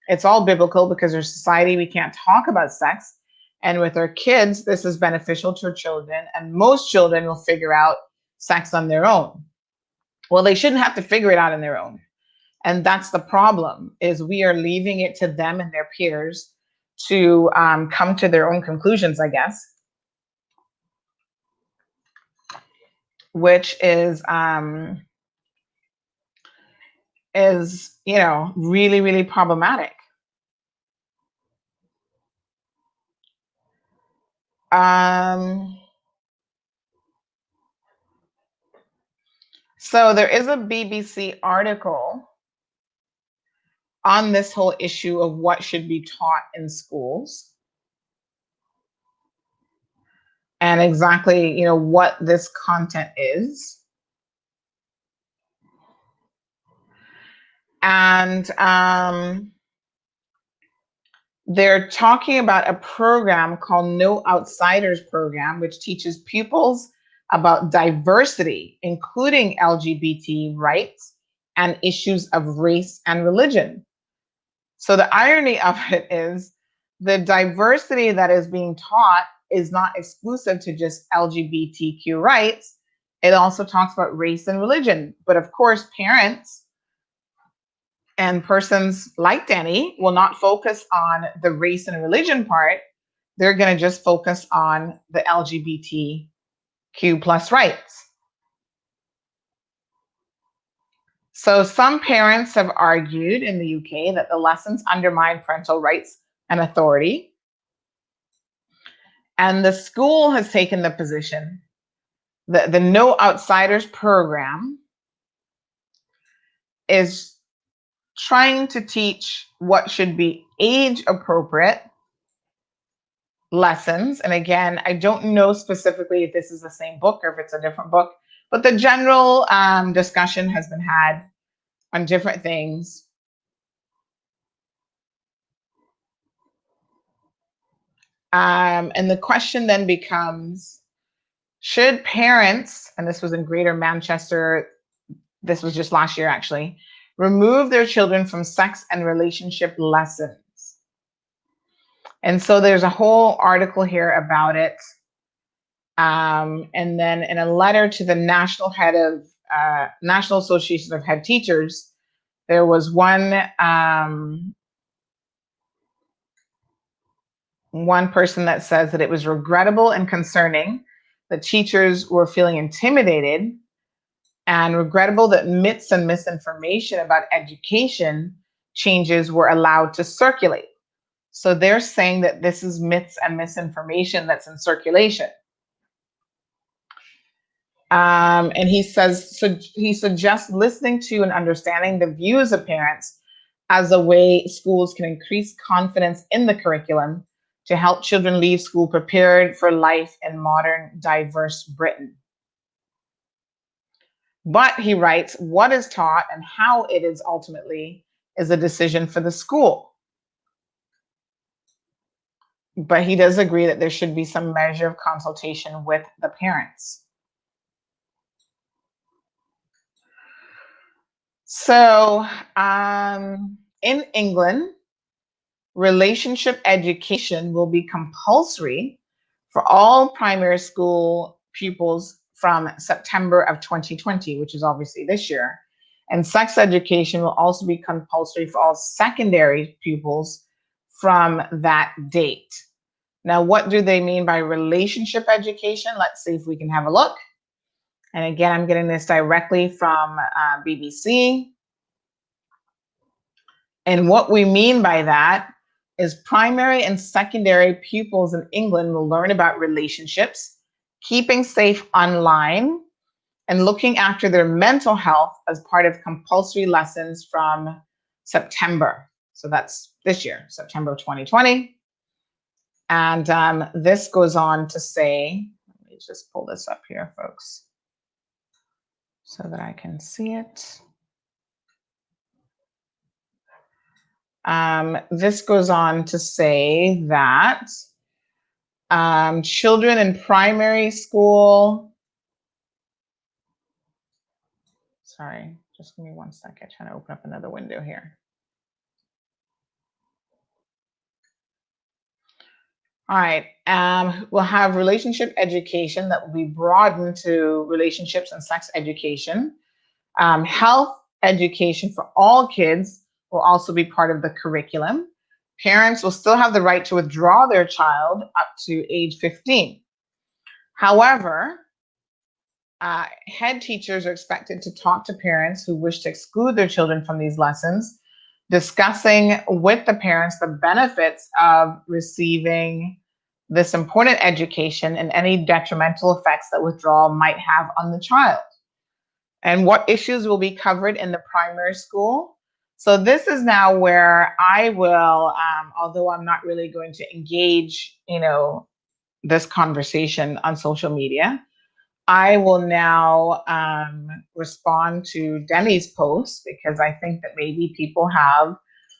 It's all biblical because in society we can't talk about sex. And with our kids, this is beneficial to our children. And most children will figure out sex on their own. Well, they shouldn't have to figure it out on their own. And that's the problem, is we are leaving it to them and their peers to come to their own conclusions, I guess. Which is really, really problematic. So there is a BBC article on this whole issue of what should be taught in schools and exactly, what this content is. And they're talking about a program called No Outsiders Program, which teaches pupils about diversity, including LGBT rights and issues of race and religion. So the irony of it is the diversity that is being taught is not exclusive to just LGBTQ rights. It also talks about race and religion. But of course, parents and persons like Danny will not focus on the race and religion part. They're going to just focus on the LGBTQ plus rights. So some parents have argued in the UK that the lessons undermine parental rights and authority. And the school has taken the position that the No Outsiders program is trying to teach what should be age appropriate lessons. And again, I don't know specifically if this is the same book or if it's a different book, but the general discussion has been had on different things. And the question then becomes, should parents, and this was in Greater Manchester, this was just last year actually, remove their children from sex and relationship lessons? And so there's a whole article here about it. And then in a letter to the National Association of Head Teachers, there was one person that says that it was regrettable and concerning that teachers were feeling intimidated, and regrettable that myths and misinformation about education changes were allowed to circulate. So they're saying that this is myths and misinformation that's in circulation. And he says, so he suggests listening to and understanding the views of parents as a way schools can increase confidence in the curriculum to help children leave school prepared for life in modern, diverse Britain. But he writes, what is taught and how it is ultimately is a decision for the school. But he does agree that there should be some measure of consultation with the parents. So in England, relationship education will be compulsory for all primary school pupils from September of 2020, which is obviously this year. And sex education will also be compulsory for all secondary pupils from that date. Now, what do they mean by relationship education? Let's see if we can have a look. And again, I'm getting this directly from BBC. And what we mean by that is primary and secondary pupils in England will learn about relationships, keeping safe online, and looking after their mental health as part of compulsory lessons from September. So that's this year, September of 2020. And this goes on to say, let me just pull this up here, folks, so that I can see it. This goes on to say that children in primary school, sorry, just give me 1 second, trying to open up another window here. All right, we'll have relationship education that will be broadened to relationships and sex education. Health education for all kids will also be part of the curriculum. Parents will still have the right to withdraw their child up to age 15. However, head teachers are expected to talk to parents who wish to exclude their children from these lessons, discussing with the parents the benefits of receiving this important education and any detrimental effects that withdrawal might have on the child. And what issues will be covered in the primary school? So this is now where I will, although I'm not really going to engage, this conversation on social media, I will now respond to Demi's post because I think that maybe people have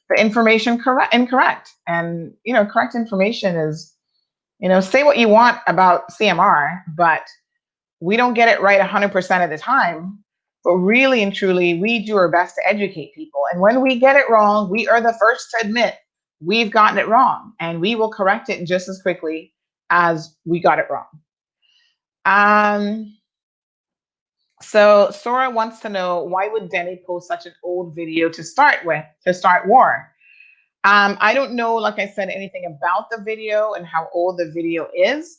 the information incorrect. And, correct information is, say what you want about CMR, but we don't get it right 100% of the time. But really and truly, we do our best to educate people. And when we get it wrong, we are the first to admit we've gotten it wrong, and we will correct it just as quickly as we got it wrong. So Sora wants to know, why would Demi post such an old video to start war? I don't know, like I said, anything about the video and how old the video is,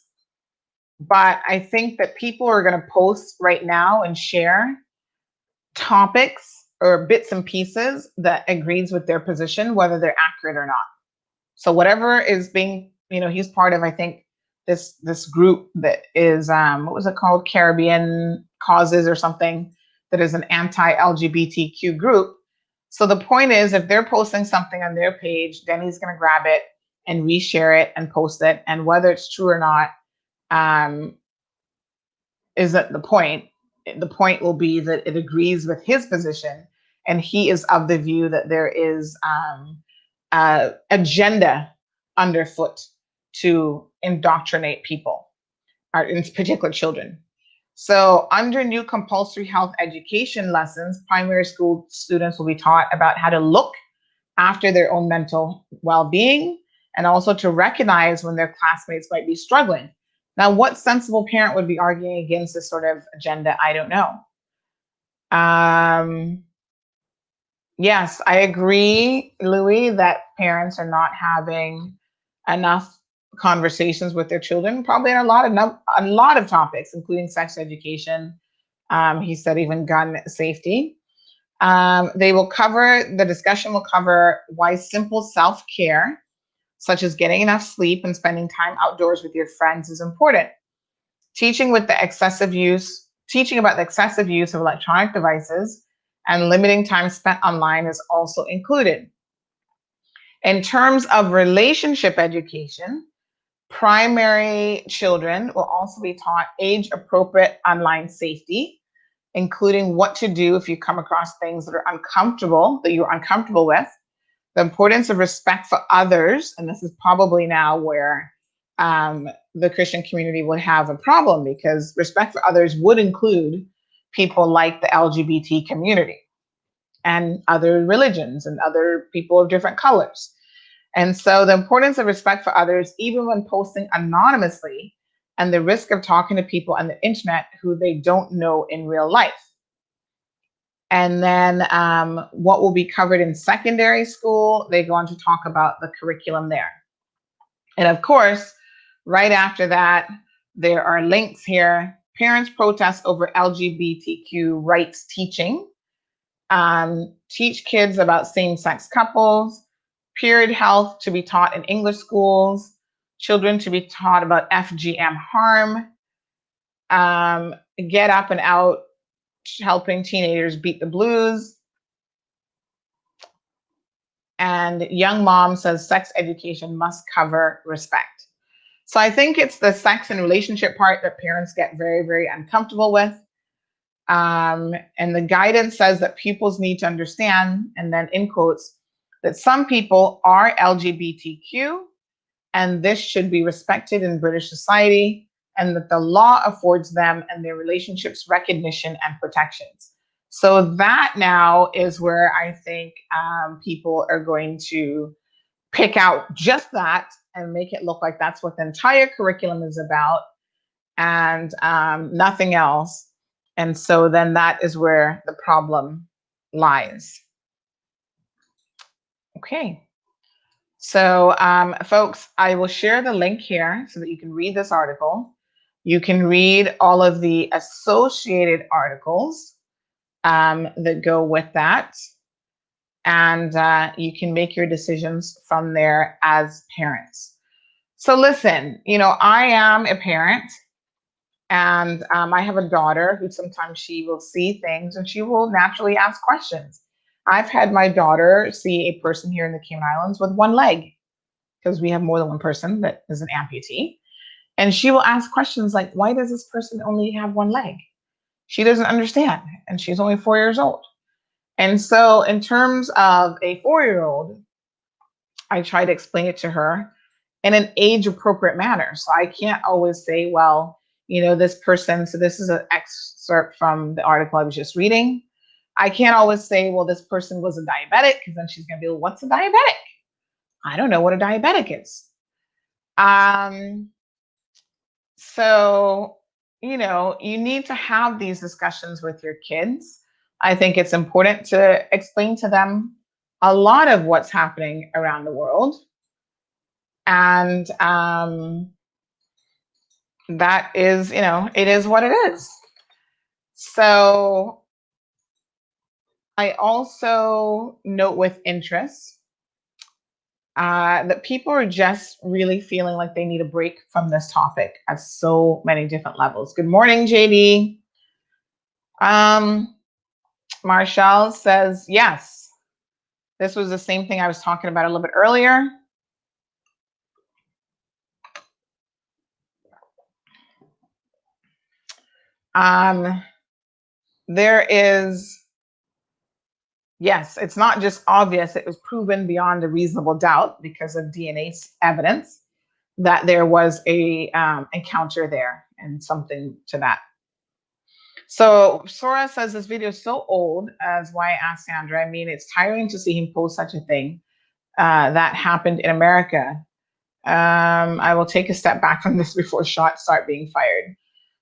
but I think that people are going to post right now and share topics or bits and pieces that agrees with their position, whether they're accurate or not. So whatever is being, he's part of, I think, this group that is, what was it called? Caribbean Causes or something, that is an anti-LGBTQ group. So the point is, if they're posting something on their page, then he's going to grab it and reshare it and post it. And whether it's true or not isn't the point. The point will be that it agrees with his position, and he is of the view that there is agenda underfoot to indoctrinate people, or in particular children. So under new compulsory health education lessons, primary school students will be taught about how to look after their own mental well-being, and also to recognize when their classmates might be struggling. Now, what sensible parent would be arguing against this sort of agenda? I don't know. Yes, I agree, Louis, that parents are not having enough conversations with their children, probably on a lot of topics, including sex education. He said even gun safety. The discussion will cover why simple self-care, such as getting enough sleep and spending time outdoors with your friends, is important. Teaching about the excessive use of electronic devices and limiting time spent online is also included. In terms of relationship education, primary children will also be taught age-appropriate online safety, including what to do if you come across things that you're uncomfortable with, the importance of respect for others, and this is probably now where the Christian community would have a problem, because respect for others would include people like the LGBT community and other religions and other people of different colors. And so the importance of respect for others, even when posting anonymously, and the risk of talking to people on the internet who they don't know in real life. And then what will be covered in secondary school, they go on to talk about the curriculum there. And of course, right after that, there are links here. Parents protest over LGBTQ rights teaching. Teach kids about same-sex couples. Period health to be taught in English schools. Children to be taught about FGM harm. Get up and out, helping teenagers beat the blues. And young mom says sex education must cover respect. So I think it's the sex and relationship part that parents get very, very uncomfortable with. And the guidance says that pupils need to understand, and then in quotes, that some people are LGBTQ, and this should be respected in British society, and that the law affords them and their relationships recognition and protections. So that now is where I think people are going to pick out just that and make it look like that's what the entire curriculum is about, and nothing else. And so then that is where the problem lies. Okay. So folks, I will share the link here so that you can read this article. You can read all of the associated articles that go with that. And you can make your decisions from there as parents. So listen, I am a parent, and I have a daughter who sometimes she will see things and she will naturally ask questions. I've had my daughter see a person here in the Cayman Islands with one leg, because we have more than one person that is an amputee. And she will ask questions like, why does this person only have one leg? She doesn't understand. And she's only 4 years old. And so, in terms of a 4 year old, I try to explain it to her in an age appropriate manner. So I can't always say, well, this person, so this is an excerpt from the article I was just reading. I can't always say, well, this person was a diabetic, because then she's going to be, well, what's a diabetic? I don't know what a diabetic is. So, you need to have these discussions with your kids. I think it's important to explain to them a lot of what's happening around the world. And that is, it is what it is. So I also note with interest that people are just really feeling like they need a break from this topic at so many different levels. Good morning, JD. Marshall says, yes, this was the same thing I was talking about a little bit earlier. There is, yes, it's not just obvious, it was proven beyond a reasonable doubt because of DNA evidence that there was a encounter there and something to that. So Sora says this video is so old, as why I asked Sandra. I mean, it's tiring to see him post such a thing that happened in America. I will take a step back from this before shots start being fired.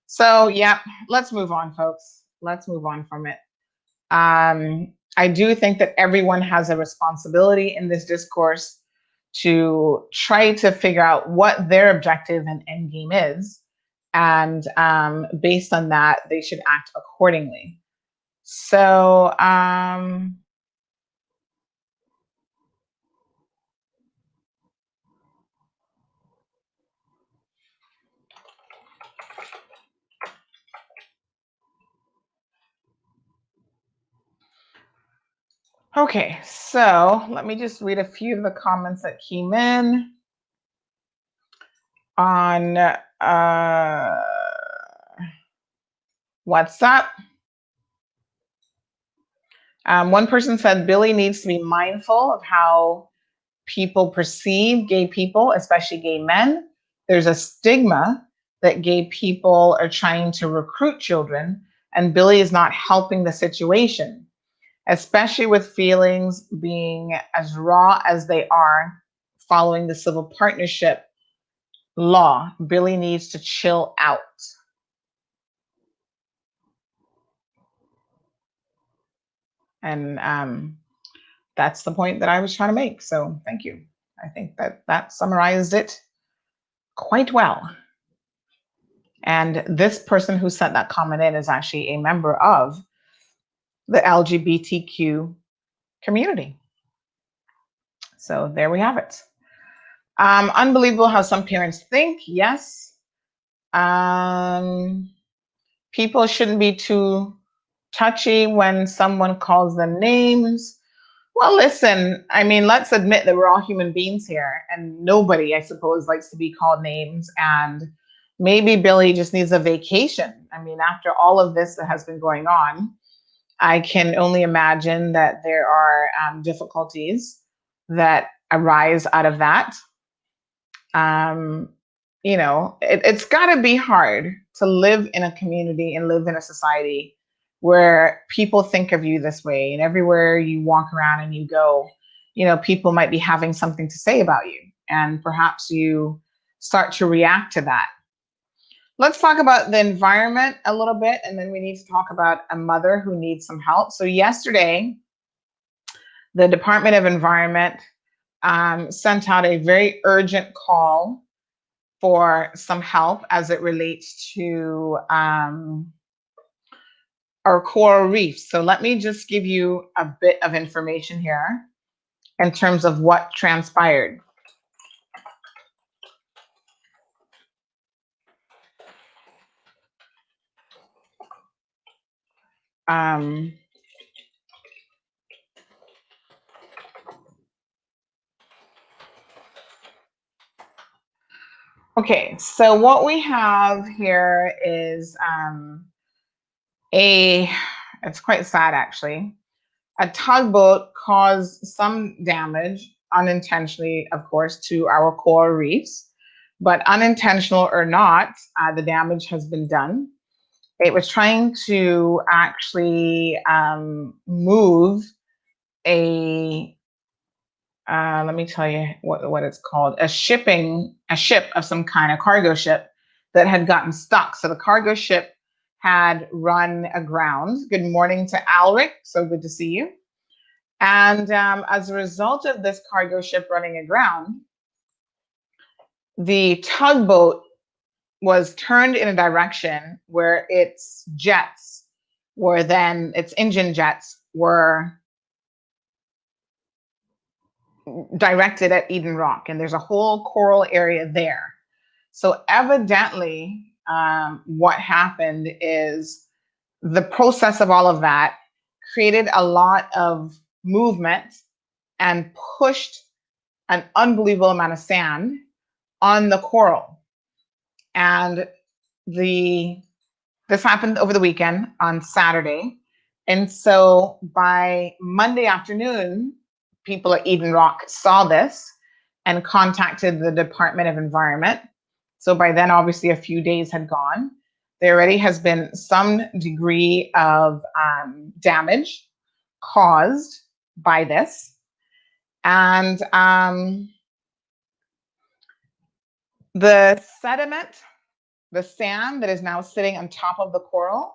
So yeah, let's move on, folks. Let's move on from it. I do think that everyone has a responsibility in this discourse to try to figure out what their objective and end game is. And based on that, they should act accordingly. So, okay, so let me just read a few of the comments that came in on WhatsApp. One person said Billy needs to be mindful of how people perceive gay people, especially gay men. There's a stigma that gay people are trying to recruit children, and Billy is not helping the situation, especially with feelings being as raw as they are following the civil partnership law. Billy needs to chill out. And that's the point that I was trying to make. So thank you. I think that summarized it quite well. And this person who sent that comment in is actually a member of the LGBTQ community. So there we have it. Unbelievable how some parents think. Yes. People shouldn't be too touchy when someone calls them names. Well, listen, I mean, let's admit that we're all human beings here, and nobody, I suppose, likes to be called names. And maybe Billy just needs a vacation. I mean, after all of this that has been going on, I can only imagine that there are difficulties that arise out of that. It's got to be hard to live in a community and live in a society where people think of you this way, and everywhere you walk around and you go, people might be having something to say about you, and perhaps you start to react to that. Let's talk about the environment a little bit, and then we need to talk about a mother who needs some help. So yesterday, the Department of Environment sent out a very urgent call for some help as it relates to our coral reefs. So let me just give you a bit of information here in terms of what transpired. Okay, so what we have here is a, it's quite sad actually. A tugboat caused some damage, unintentionally, of course, to our coral reefs, but unintentional or not, the damage has been done. It was trying to actually move a, let me tell you what it's called, a ship of some kind, a cargo ship that had gotten stuck. So the cargo ship had run aground. Good morning to Alric. So good to see you. And as a result of this cargo ship running aground, the tugboat was turned in a direction where its engine jets were directed at Eden Rock. And there's a whole coral area there. So evidently, what happened is the process of all of that created a lot of movement and pushed an unbelievable amount of sand on the coral. And this happened over the weekend on Saturday. And so by Monday afternoon, people at Eden Rock saw this and contacted the Department of Environment. So by then, obviously, a few days had gone. There already has been some degree of damage caused by this. And the sediment, the sand that is now sitting on top of the coral,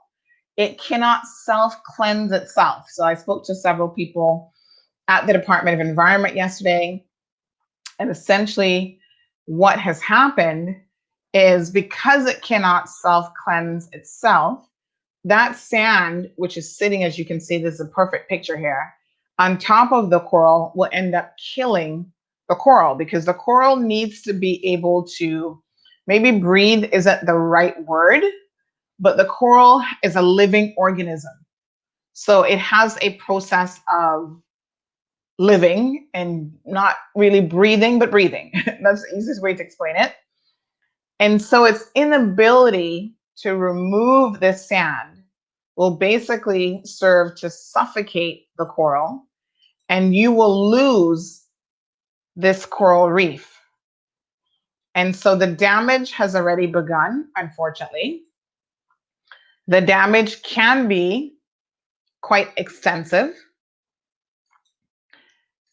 it cannot self-cleanse itself. So I spoke to several people at the Department of Environment yesterday, and essentially what has happened is because it cannot self-cleanse itself, that sand, which is sitting, as you can see, this is a perfect picture here, on top of the coral will end up killing the coral, because the coral needs to be able to, maybe breathe isn't the right word, but the coral is a living organism. So it has a process of living and not really breathing, but breathing. That's the easiest way to explain it. And so its inability to remove this sand will basically serve to suffocate the coral, and you will lose this coral reef. And so the damage has already begun, unfortunately. The damage can be quite extensive.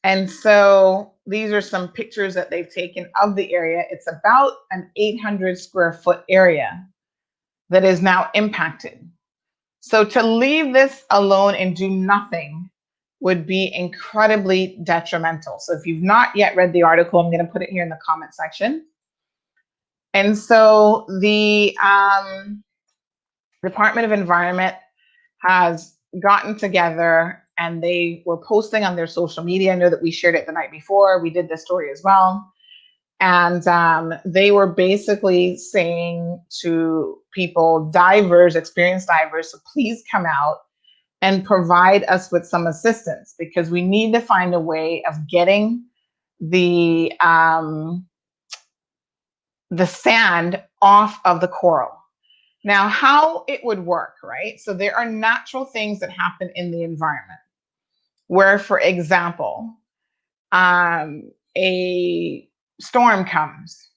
And so these are some pictures that they've taken of the area. It's about an 800 square foot area that is now impacted. So to leave this alone and do nothing would be incredibly detrimental. So if you've not yet read the article, I'm going to put it here in the comment section. And so the Department of Environment has gotten together and they were posting on their social media. I know that we shared it the night before. We did this story as well. And they were basically saying to people, divers, experienced divers, so please come out and provide us with some assistance, because we need to find a way of getting the sand off of the coral. Now, how it would work, right? So there are natural things that happen in the environment where, for example, a storm comes,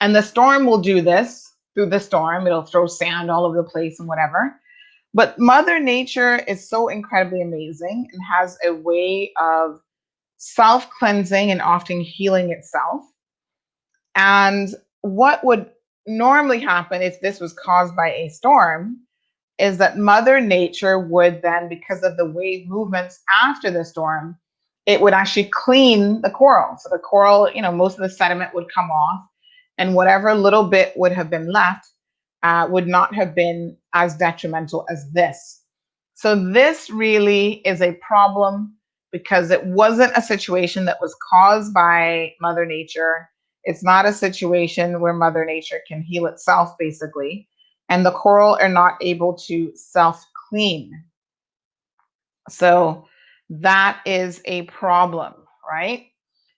and the storm will do this through the storm. It'll throw sand all over the place and whatever. But Mother Nature is so incredibly amazing and has a way of self-cleansing and often healing itself. And what would normally happen if this was caused by a storm is that Mother Nature would then, because of the wave movements after the storm, it would actually clean the coral. So the coral, most of the sediment would come off, and whatever little bit would have been left would not have been as detrimental as this. So this really is a problem because it wasn't a situation that was caused by Mother Nature. It's not a situation where Mother Nature can heal itself, basically, and the coral are not able to self-clean. So that is a problem, right?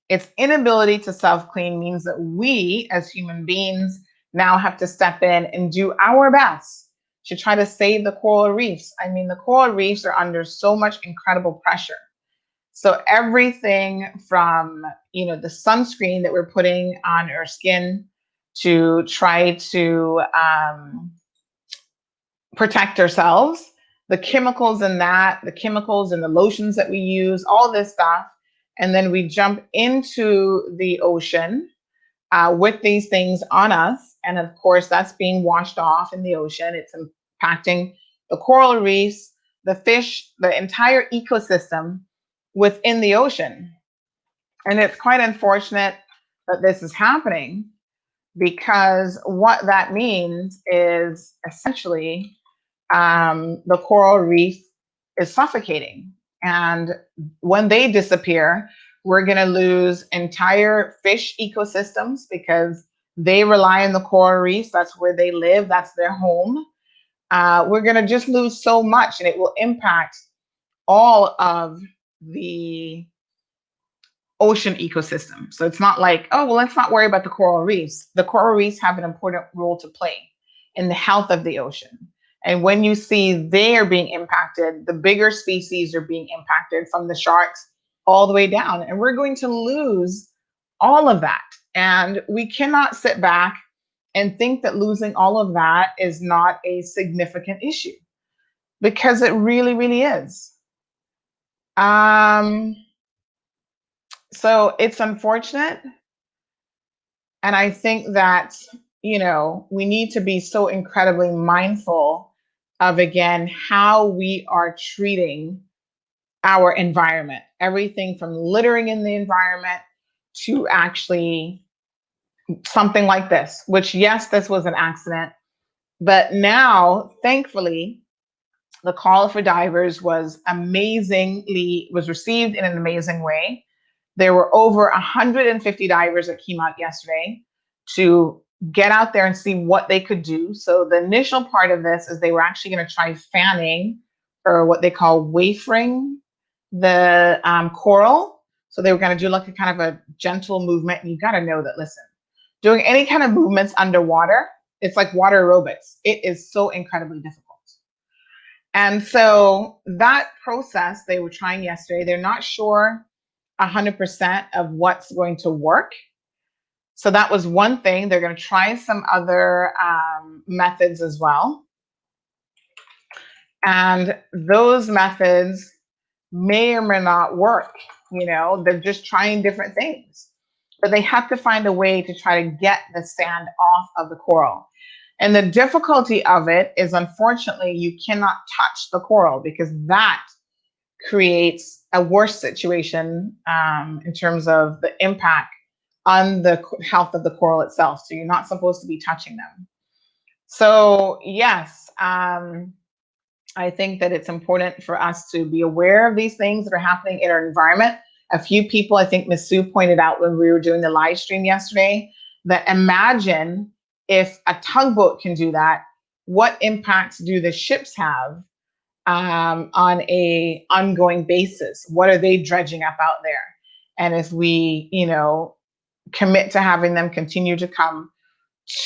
Its inability to self-clean means that we as human beings now have to step in and do our best to try to save the coral reefs. I mean, the coral reefs are under so much incredible pressure. So everything from, the sunscreen that we're putting on our skin to try to protect ourselves, the chemicals in that, the chemicals and the lotions that we use, all this stuff. And then we jump into the ocean with these things on us. And of course, that's being washed off in the ocean. It's impacting the coral reefs, the fish, the entire ecosystem within the ocean. And it's quite unfortunate that this is happening, because what that means is essentially the coral reef is suffocating. And when they disappear, we're going to lose entire fish ecosystems because they rely on the coral reefs. That's where they live. That's their home. We're going to just lose so much, and it will impact all of the ocean ecosystem. So it's not like, oh, well, let's not worry about the coral reefs. The coral reefs have an important role to play in the health of the ocean. And when you see they are being impacted, the bigger species are being impacted, from the sharks all the way down. And we're going to lose all of that. And we cannot sit back and think that losing all of that is not a significant issue, because it really, really is. So it's unfortunate. And I think that, we need to be so incredibly mindful of, again, how we are treating our environment. Everything from littering in the environment to actually something like this, which, yes, this was an accident. But now, thankfully, the call for divers was received in an amazing way. There were over 150 divers that came out yesterday to get out there and see what they could do. So the initial part of this is they were actually going to try fanning, or what they call wafering, the coral. So they were going to do like a kind of a gentle movement. And you got to know that, listen, doing any kind of movements underwater, it's like water aerobics. It is so incredibly difficult. And so that process they were trying yesterday, they're not sure 100% of what's going to work. So that was one thing. They're going to try some other methods as well. And those methods may or may not work. They're just trying different things. But they have to find a way to try to get the sand off of the coral. And the difficulty of it is, unfortunately, you cannot touch the coral, because that creates a worse situation in terms of the impact on the health of the coral itself. So you're not supposed to be touching them. So yes, I think that it's important for us to be aware of these things that are happening in our environment. A few people, I think Ms. Sue pointed out when we were doing the live stream yesterday, that imagine if a tugboat can do that, what impacts do the ships have on a ongoing basis? What are they dredging up out there? And if we, commit to having them continue to come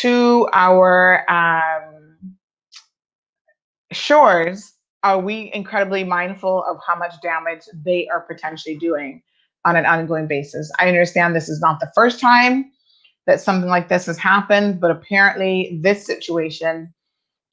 to our shores, are we incredibly mindful of how much damage they are potentially doing on an ongoing basis? I understand this is not the first time that something like this has happened, but apparently this situation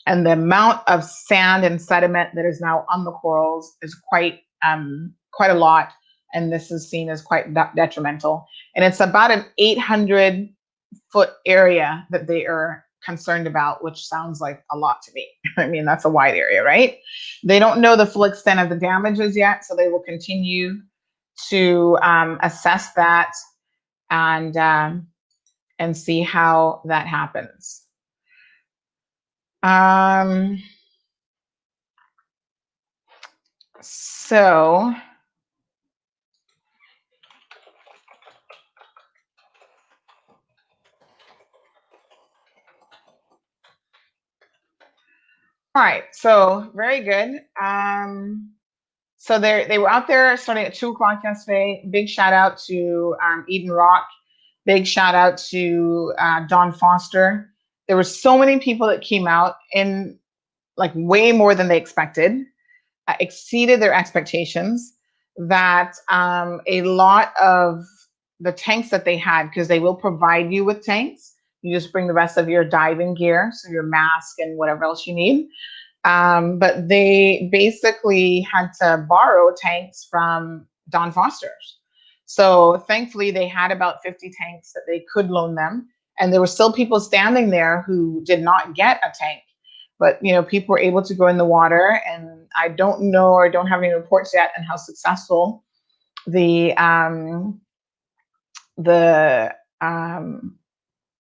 and the amount of sand and sediment that is now on the corals is quite a lot. And this is seen as quite detrimental. And it's about an 800-foot area that they are concerned about, which sounds like a lot to me. I mean, that's a wide area, right? They don't know the full extent of the damages yet, so they will continue to assess that and see how that happens. So all right, so very good. So they were out there starting at 2 o'clock yesterday. Big shout out to Eden Rock. Big shout out to Don Foster. There were so many people that came out, in like way more than they expected, exceeded their expectations. That a lot of the tanks that they had, because they will provide you with tanks. You just bring the rest of your diving gear, so your mask and whatever else you need. But they basically had to borrow tanks from Don Foster's. So thankfully, they had about 50 tanks that they could loan them. And there were still people standing there who did not get a tank. But, you know, people were able to go in the water. And I don't know, or don't have any reports yet on how successful the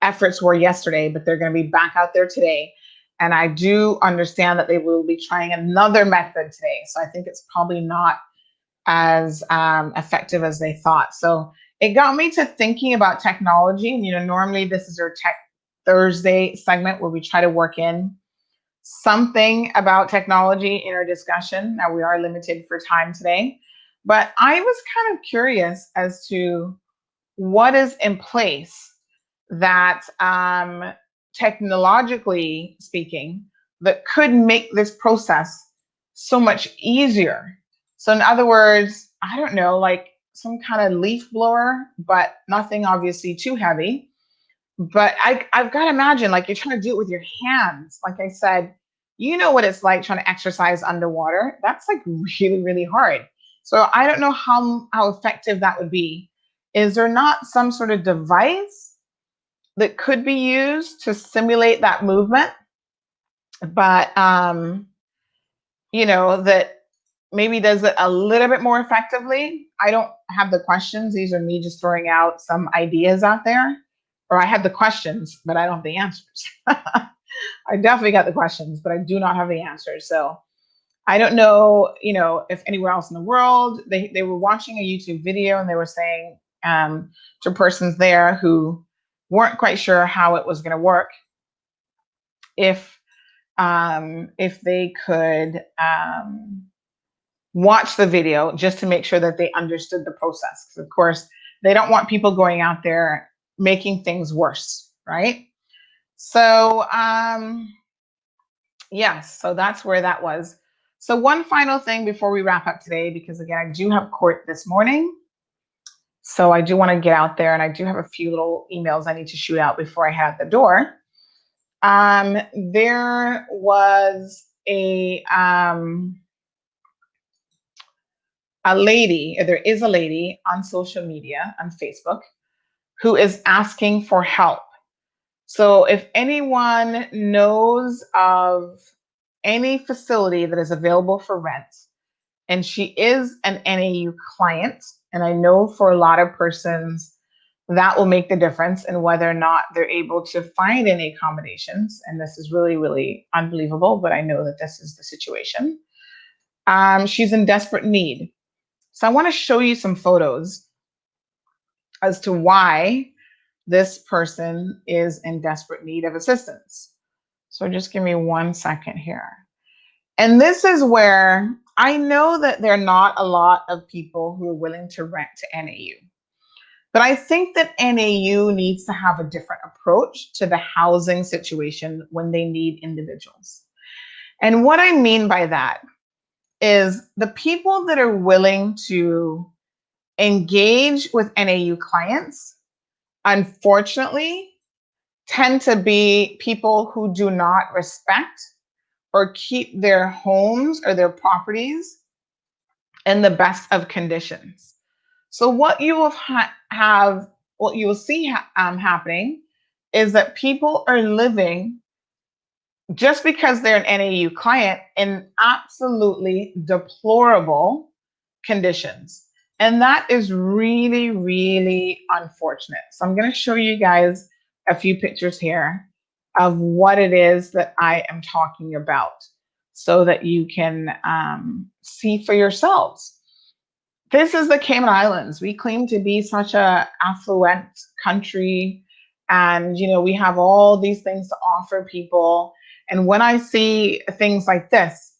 efforts were yesterday, but they're going to be back out there today. And I do understand that they will be trying another method today. So I think it's probably not as effective as they thought. So it got me to thinking about technology. And, you know, normally this is our Tech Thursday segment where we try to work in something about technology in our discussion. Now we are limited for time today, but I was kind of curious as to what is in place that technologically speaking, that could make this process so much easier. So in other words, I don't know, like some kind of leaf blower, but nothing obviously too heavy. But I've got to imagine, like, you're trying to do it with your hands. Like I said, you know what it's like trying to exercise underwater. That's like really, really hard. So I don't know how effective that would be. Is there not some sort of device that could be used to simulate that movement? But, you know, that maybe does it a little bit more effectively. I don't have the questions. These are me just throwing out some ideas out there. Or I have the questions, but I don't have the answers. I definitely got the questions, but I do not have the answers. So I don't know, you know, if anywhere else in the world, they were watching a YouTube video and they were saying to persons there who weren't quite sure how it was going to work, if they could watch the video just to make sure that they understood the process. Because of course, they don't want people going out there making things worse, right? So yes, so that's where that was. So one final thing before we wrap up today, because again, I do have court this morning. So I do want to get out there, and I do have a few little emails I need to shoot out before I head out the door. There was a lady, there is a lady on social media, on Facebook, who is asking for help. So if anyone knows of any facility that is available for rent, and she is an NAU client, and I know for a lot of persons that will make the difference in whether or not they're able to find any accommodations. And this is really, really unbelievable, but I know that this is the situation. She's in desperate need. So I want to show you some photos as to why this person is in desperate need of assistance. So just give me 1 second here. And this is where I know that there are not a lot of people who are willing to rent to NAU. But I think that NAU needs to have a different approach to the housing situation when they need individuals. And what I mean by that is the people that are willing to engage with NAU clients, unfortunately, tend to be people who do not respect or keep their homes or their properties in the best of conditions. So what you will what you will see happening is that people are living, just because they're an NAU client, in absolutely deplorable conditions. And that is really, really unfortunate. So I'm going to show you guys a few pictures here of what it is that I am talking about, so that you can see for yourselves. This is the Cayman Islands. We claim to be such an affluent country, and you know, we have all these things to offer people. And when I see things like this,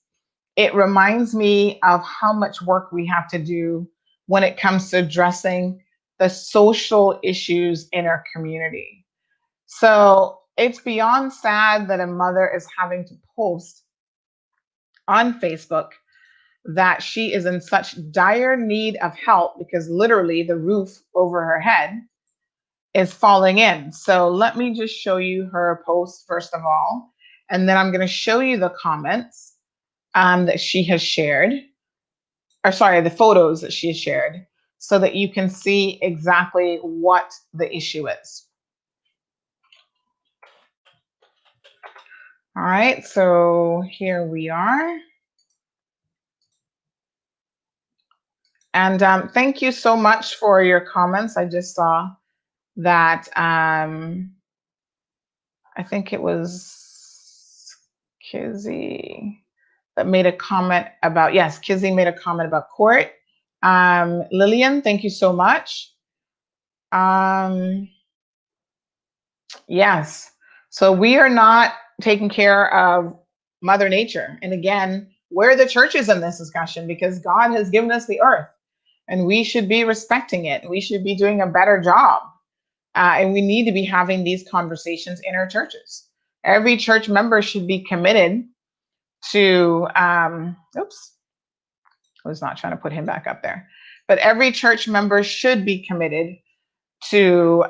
it reminds me of how much work we have to do when it comes to addressing the social issues in our community. So it's beyond sad that a mother is having to post on Facebook that she is in such dire need of help because literally the roof over her head is falling in. So let me just show you her post first of all, and then I'm going to show you the comments that she has shared, or sorry, the photos that she has shared, so that you can see exactly what the issue is. All right, so here we are. And thank you so much for your comments. I just saw that I think it was Kizzy that made a comment about, yes, Kizzy made a comment about court. Lillian, thank you so much. Yes, so we are not taking care of Mother Nature. And again, where are the churches in this discussion? Because God has given us the earth and we should be respecting it. We should be doing a better job. And we need to be having these conversations in our churches. Every church member should be committed to, oops, I was not trying to put him back up there, but every church member should be committed to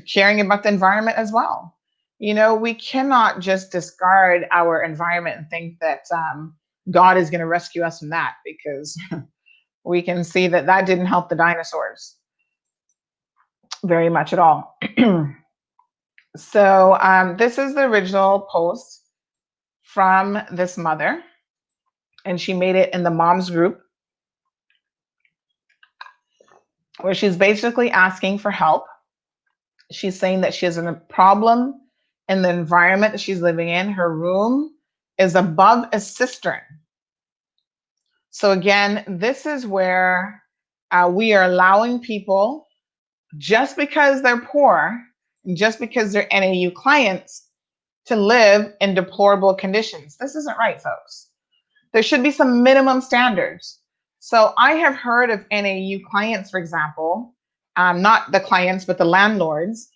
caring about the environment as well. You know, we cannot just discard our environment and think that God is going to rescue us from that, because we can see that that didn't help the dinosaurs very much at all. So this is the original post from this mother, and she made it in the moms group, where she's basically asking for help. She's saying that she has a problem in the environment that she's living in. Her room is above a cistern. So again, this is where we are allowing people, just because they're poor, just because they're NAU clients, to live in deplorable conditions. This isn't right, folks. There should be some minimum standards. So I have heard of NAU clients, for example, not the clients, but the landlords,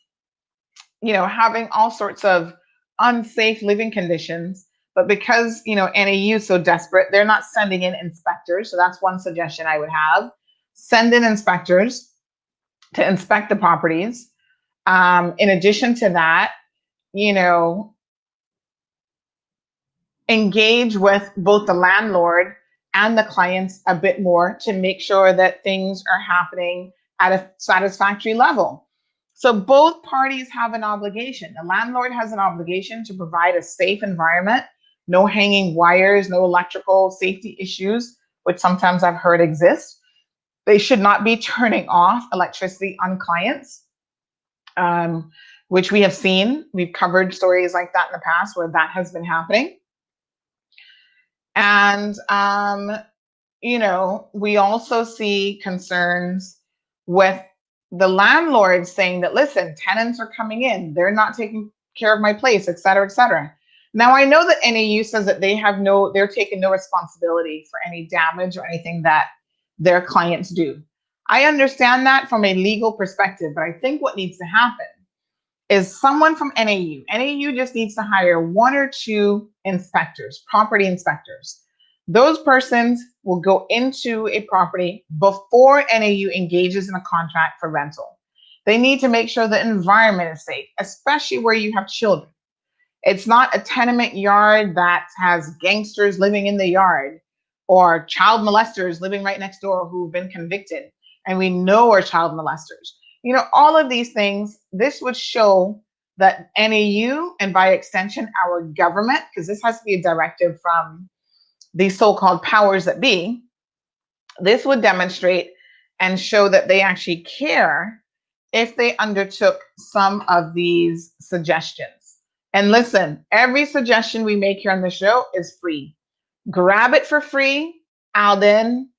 you know, having all sorts of unsafe living conditions. But because, you know, NAU is so desperate, they're not sending in inspectors. So that's one suggestion I would have. Send in inspectors to inspect the properties. In addition to that, you know, engage with both the landlord and the clients a bit more to make sure that things are happening at a satisfactory level. So both parties have an obligation. The landlord has an obligation to provide a safe environment, no hanging wires, no electrical safety issues, which sometimes I've heard exist. They should not be turning off electricity on clients, which we have seen. We've covered stories like that in the past where that has been happening. And, you know, we also see concerns with the landlord saying that, listen, tenants are coming in, they're not taking care of my place, et cetera, et cetera. Now, I know that NAU says that they're taking no responsibility for any damage or anything that their clients do. I understand that from a legal perspective, but I think what needs to happen is someone from NAU. NAU just needs to hire 1 or 2 inspectors, property inspectors. Those persons will go into a property before NAU engages in a contract for rental. They need to make sure the environment is safe, especially where you have children. It's not a tenement yard that has gangsters living in the yard or child molesters living right next door who've been convicted and we know are child molesters. You know, all of these things, this would show that NAU, and by extension, our government, because this has to be a directive from the so-called powers that be, this would demonstrate and show that they actually care if they undertook some of these suggestions. And listen, every suggestion we make here on the show is free. Grab it for free. Alden,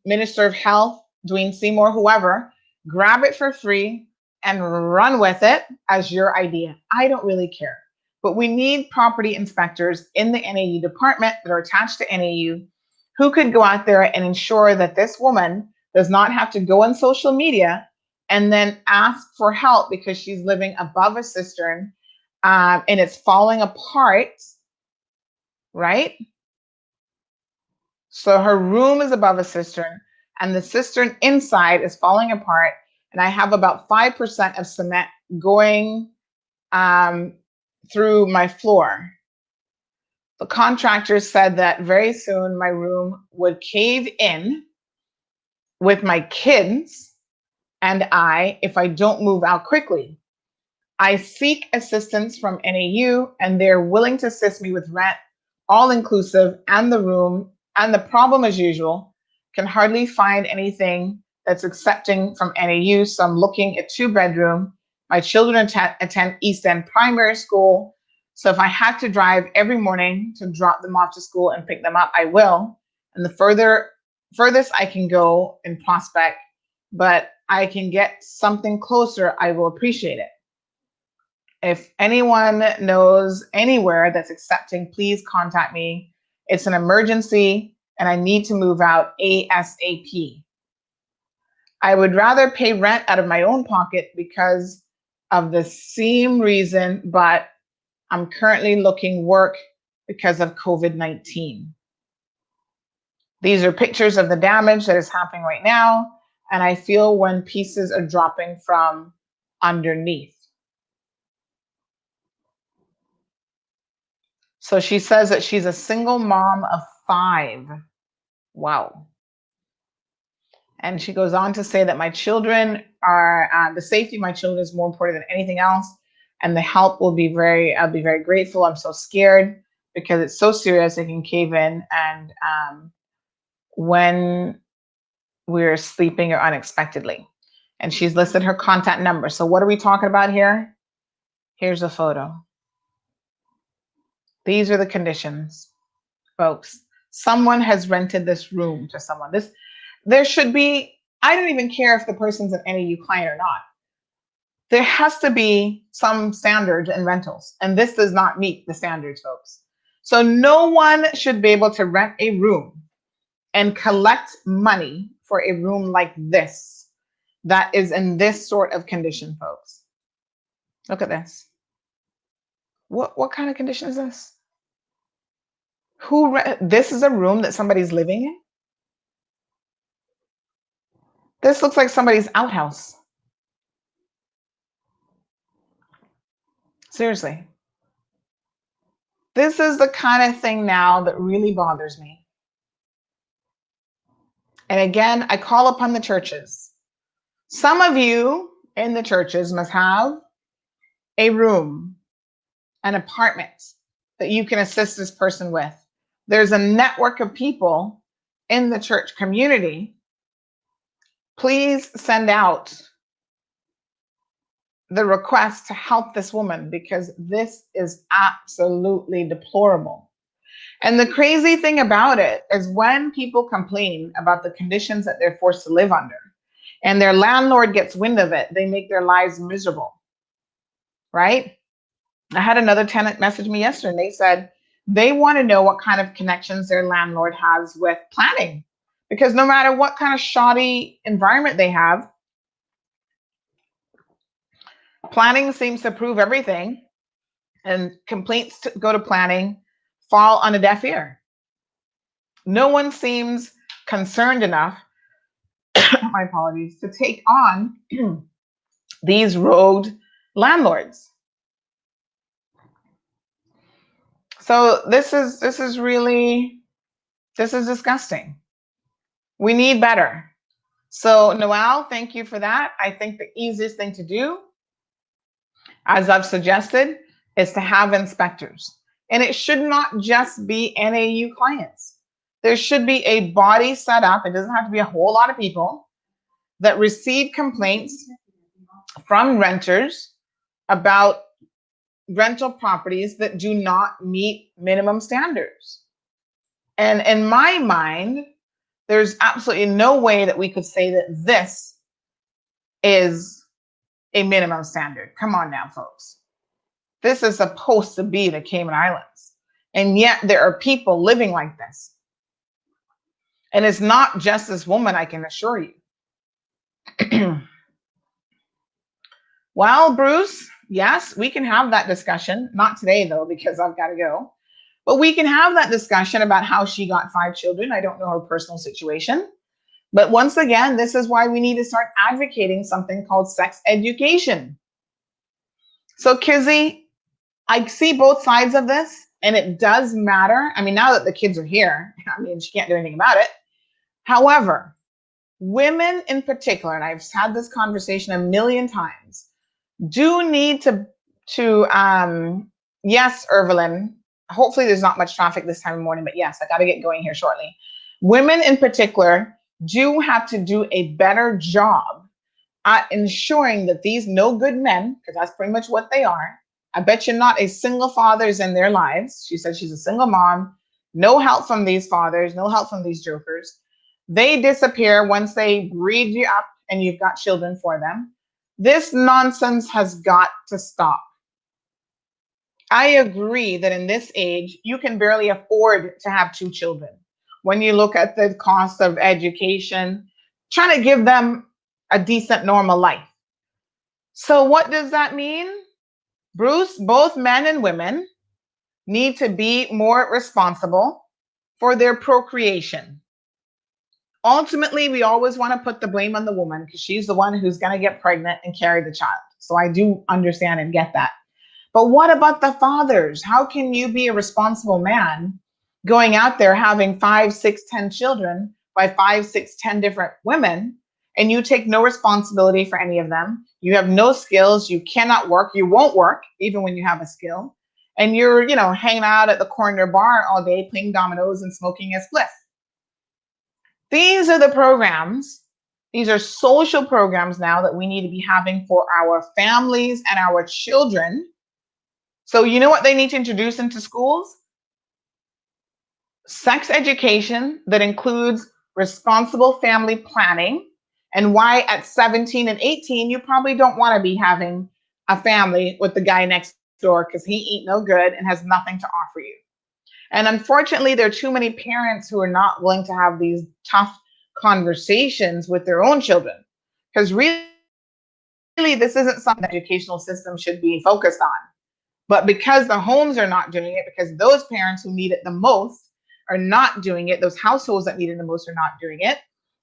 Minister of Health, Dwayne Seymour, whoever, grab it for free and run with it as your idea. I don't really care. but we need property inspectors in the NAU department that are attached to NAU who could go out there and ensure that this woman does not have to go on social media and then ask for help because she's living above a cistern and it's falling apart, right? So her room is above a cistern and the cistern inside is falling apart. And I have about 5% of cement going through my floor. The contractor said that very soon my room would cave in with my kids and I if I don't move out quickly. I seek assistance from NAU and they're willing to assist me with rent, all inclusive, and the room. And the problem, as usual, can hardly find anything that's accepting from NAU. So I'm looking at 2-bedroom. My children attend East End Primary School. So if I have to drive every morning to drop them off to school and pick them up, I will. And the furthest I can go in Prospect, but I can get something closer, I will appreciate it. If anyone knows anywhere that's accepting, please contact me. It's an emergency and I need to move out ASAP. I would rather pay rent out of my own pocket because of the same reason, but I'm currently looking work because of COVID-19. These are pictures of the damage that is happening right now, and I feel when pieces are dropping from underneath. So she says that she's a single mom of 5. Wow. And she goes on to say that my children are, the safety of my children is more important than anything else. And the help will be I'll be very grateful. I'm so scared because it's so serious, it can cave in. And when we're sleeping or unexpectedly. And she's listed her contact number. So what are we talking about here? Here's a photo. These are the conditions, folks. Someone has rented this room to someone. There should be, I don't even care if the person's an NAU client or not. There has to be some standards in rentals, and this does not meet the standards, folks. So no one should be able to rent a room and collect money for a room like this that is in this sort of condition, folks. Look at this. What kind of condition is this? This is a room that somebody's living in? This looks like somebody's outhouse. Seriously. This is the kind of thing now that really bothers me. And again, I call upon the churches. Some of you in the churches must have a room, an apartment that you can assist this person with. There's a network of people in the church community. Please send out the request to help this woman because this is absolutely deplorable. And the crazy thing about it is when people complain about the conditions that they're forced to live under and their landlord gets wind of it, they make their lives miserable, right? I had another tenant message me yesterday and they said they want to know what kind of connections their landlord has with planning because no matter what kind of shoddy environment they have, planning seems to approve everything and complaints to go to planning fall on a deaf ear. No one seems concerned enough, my apologies, to take on these rogue landlords. So this is disgusting. We need better. So Noelle, thank you for that. I think the easiest thing to do, as I've suggested, is to have inspectors. And it should not just be NAU clients. There should be a body set up. It doesn't have to be a whole lot of people that receive complaints from renters about rental properties that do not meet minimum standards. And in my mind, there's absolutely no way that we could say that this is a minimum standard. Come on now, folks. This is supposed to be the Cayman Islands. And yet there are people living like this. And it's not just this woman, I can assure you. Well, Bruce, yes, we can have that discussion. Not today, though, because I've got to go. But we can have that discussion about how she got 5 children. I don't know her personal situation. But once again, this is why we need to start advocating something called sex education. So, Kizzy, I see both sides of this, and it does matter. I mean, now that the kids are here, I mean, she can't do anything about it. However, women in particular, and I've had this conversation a million times, do need to yes, Irvelin, hopefully there's not much traffic this time of morning, but yes, I got to get going here shortly. Women in particular do have to do a better job at ensuring that these no good men, because that's pretty much what they are. I bet you not a single father's in their lives. She said she's a single mom, no help from these fathers, no help from these jokers. They disappear once they breed you up and you've got children for them. This nonsense has got to stop. I agree that in this age, you can barely afford to have 2 children. When you look at the cost of education, trying to give them a decent, normal life. So what does that mean? Bruce, both men and women need to be more responsible for their procreation. Ultimately, we always want to put the blame on the woman because she's the one who's going to get pregnant and carry the child. So I do understand and get that. But what about the fathers? How can you be a responsible man going out there having 5, 6, 10 children by 5, 6, 10 different women, and you take no responsibility for any of them? You have no skills. You cannot work. You won't work even when you have a skill. And you're, hanging out at the corner bar all day playing dominoes and smoking a spliff. These are the programs. These are social programs now that we need to be having for our families and our children. So you know what they need to introduce into schools? Sex education that includes responsible family planning, and why at 17 and 18, you probably don't want to be having a family with the guy next door because he ain't no good and has nothing to offer you. And unfortunately, there are too many parents who are not willing to have these tough conversations with their own children. Because really, this isn't something the educational system should be focused on. But because the homes are not doing it, because those parents who need it the most are not doing it, those households that need it the most are not doing it,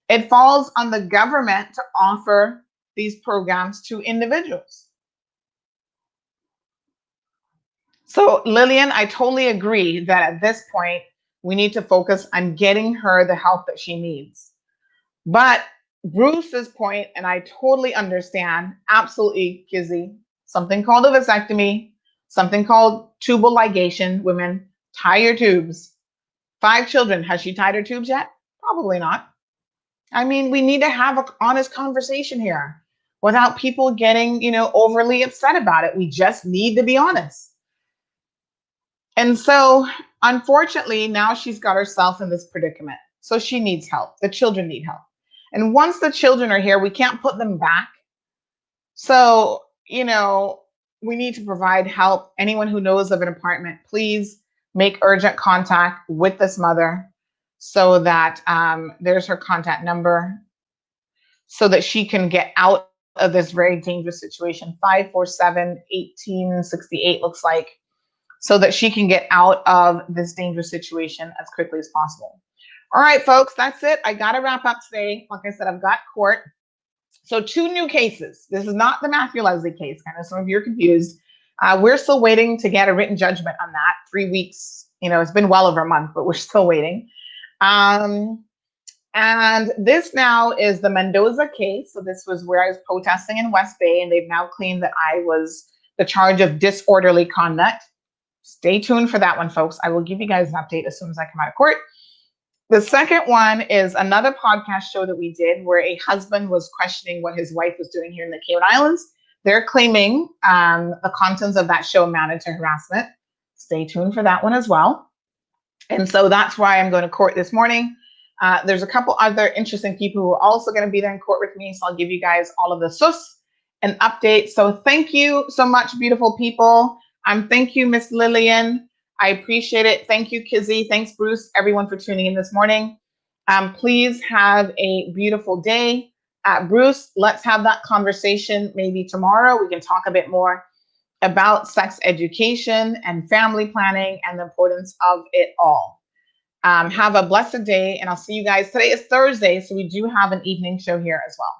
it falls on the government to offer these programs to individuals. So Lillian, I totally agree that at this point, we need to focus on getting her the help that she needs. But Bruce's point, and I totally understand, absolutely, Kizzy, something called a vasectomy, something called tubal ligation. Women, tie your tubes. 5 children. Has she tied her tubes yet? Probably not. I mean, we need to have an honest conversation here without people getting, overly upset about it. We just need to be honest. And so, unfortunately, now she's got herself in this predicament. So she needs help. The children need help. And once the children are here, we can't put them back. So, we need to provide help. Anyone who knows of an apartment, please make urgent contact with this mother so that there's her contact number so that she can get out of this very dangerous situation. 547-1868 looks like, so that she can get out of this dangerous situation as quickly as possible. All right, folks, that's it. I got to wrap up today. Like I said, I've got court. So 2 new cases. This is not the Matthew Leslie case. Kind of some of you are confused. We're still waiting to get a written judgment on that. 3 weeks, it's been well over a month, but we're still waiting. And this now is the Mendoza case. So this was where I was protesting in West Bay, and they've now claimed that I was the charge of disorderly conduct. Stay tuned for that one, folks. I will give you guys an update as soon as I come out of court. The second one is another podcast show that we did where a husband was questioning what his wife was doing here in the Cayman Islands. They're claiming the contents of that show amounted to harassment. Stay tuned for that one as well. And so that's why I'm going to court this morning. There's a couple other interesting people who are also going to be there in court with me. So I'll give you guys all of the sus and updates. So thank you so much, beautiful people. Thank you, Miss Lillian. I appreciate it. Thank you, Kizzy. Thanks, Bruce, everyone for tuning in this morning. Please have a beautiful day. Bruce, let's have that conversation maybe tomorrow. We can talk a bit more about sex education and family planning and the importance of it all. Have a blessed day, and I'll see you guys. Today is Thursday, so we do have an evening show here as well.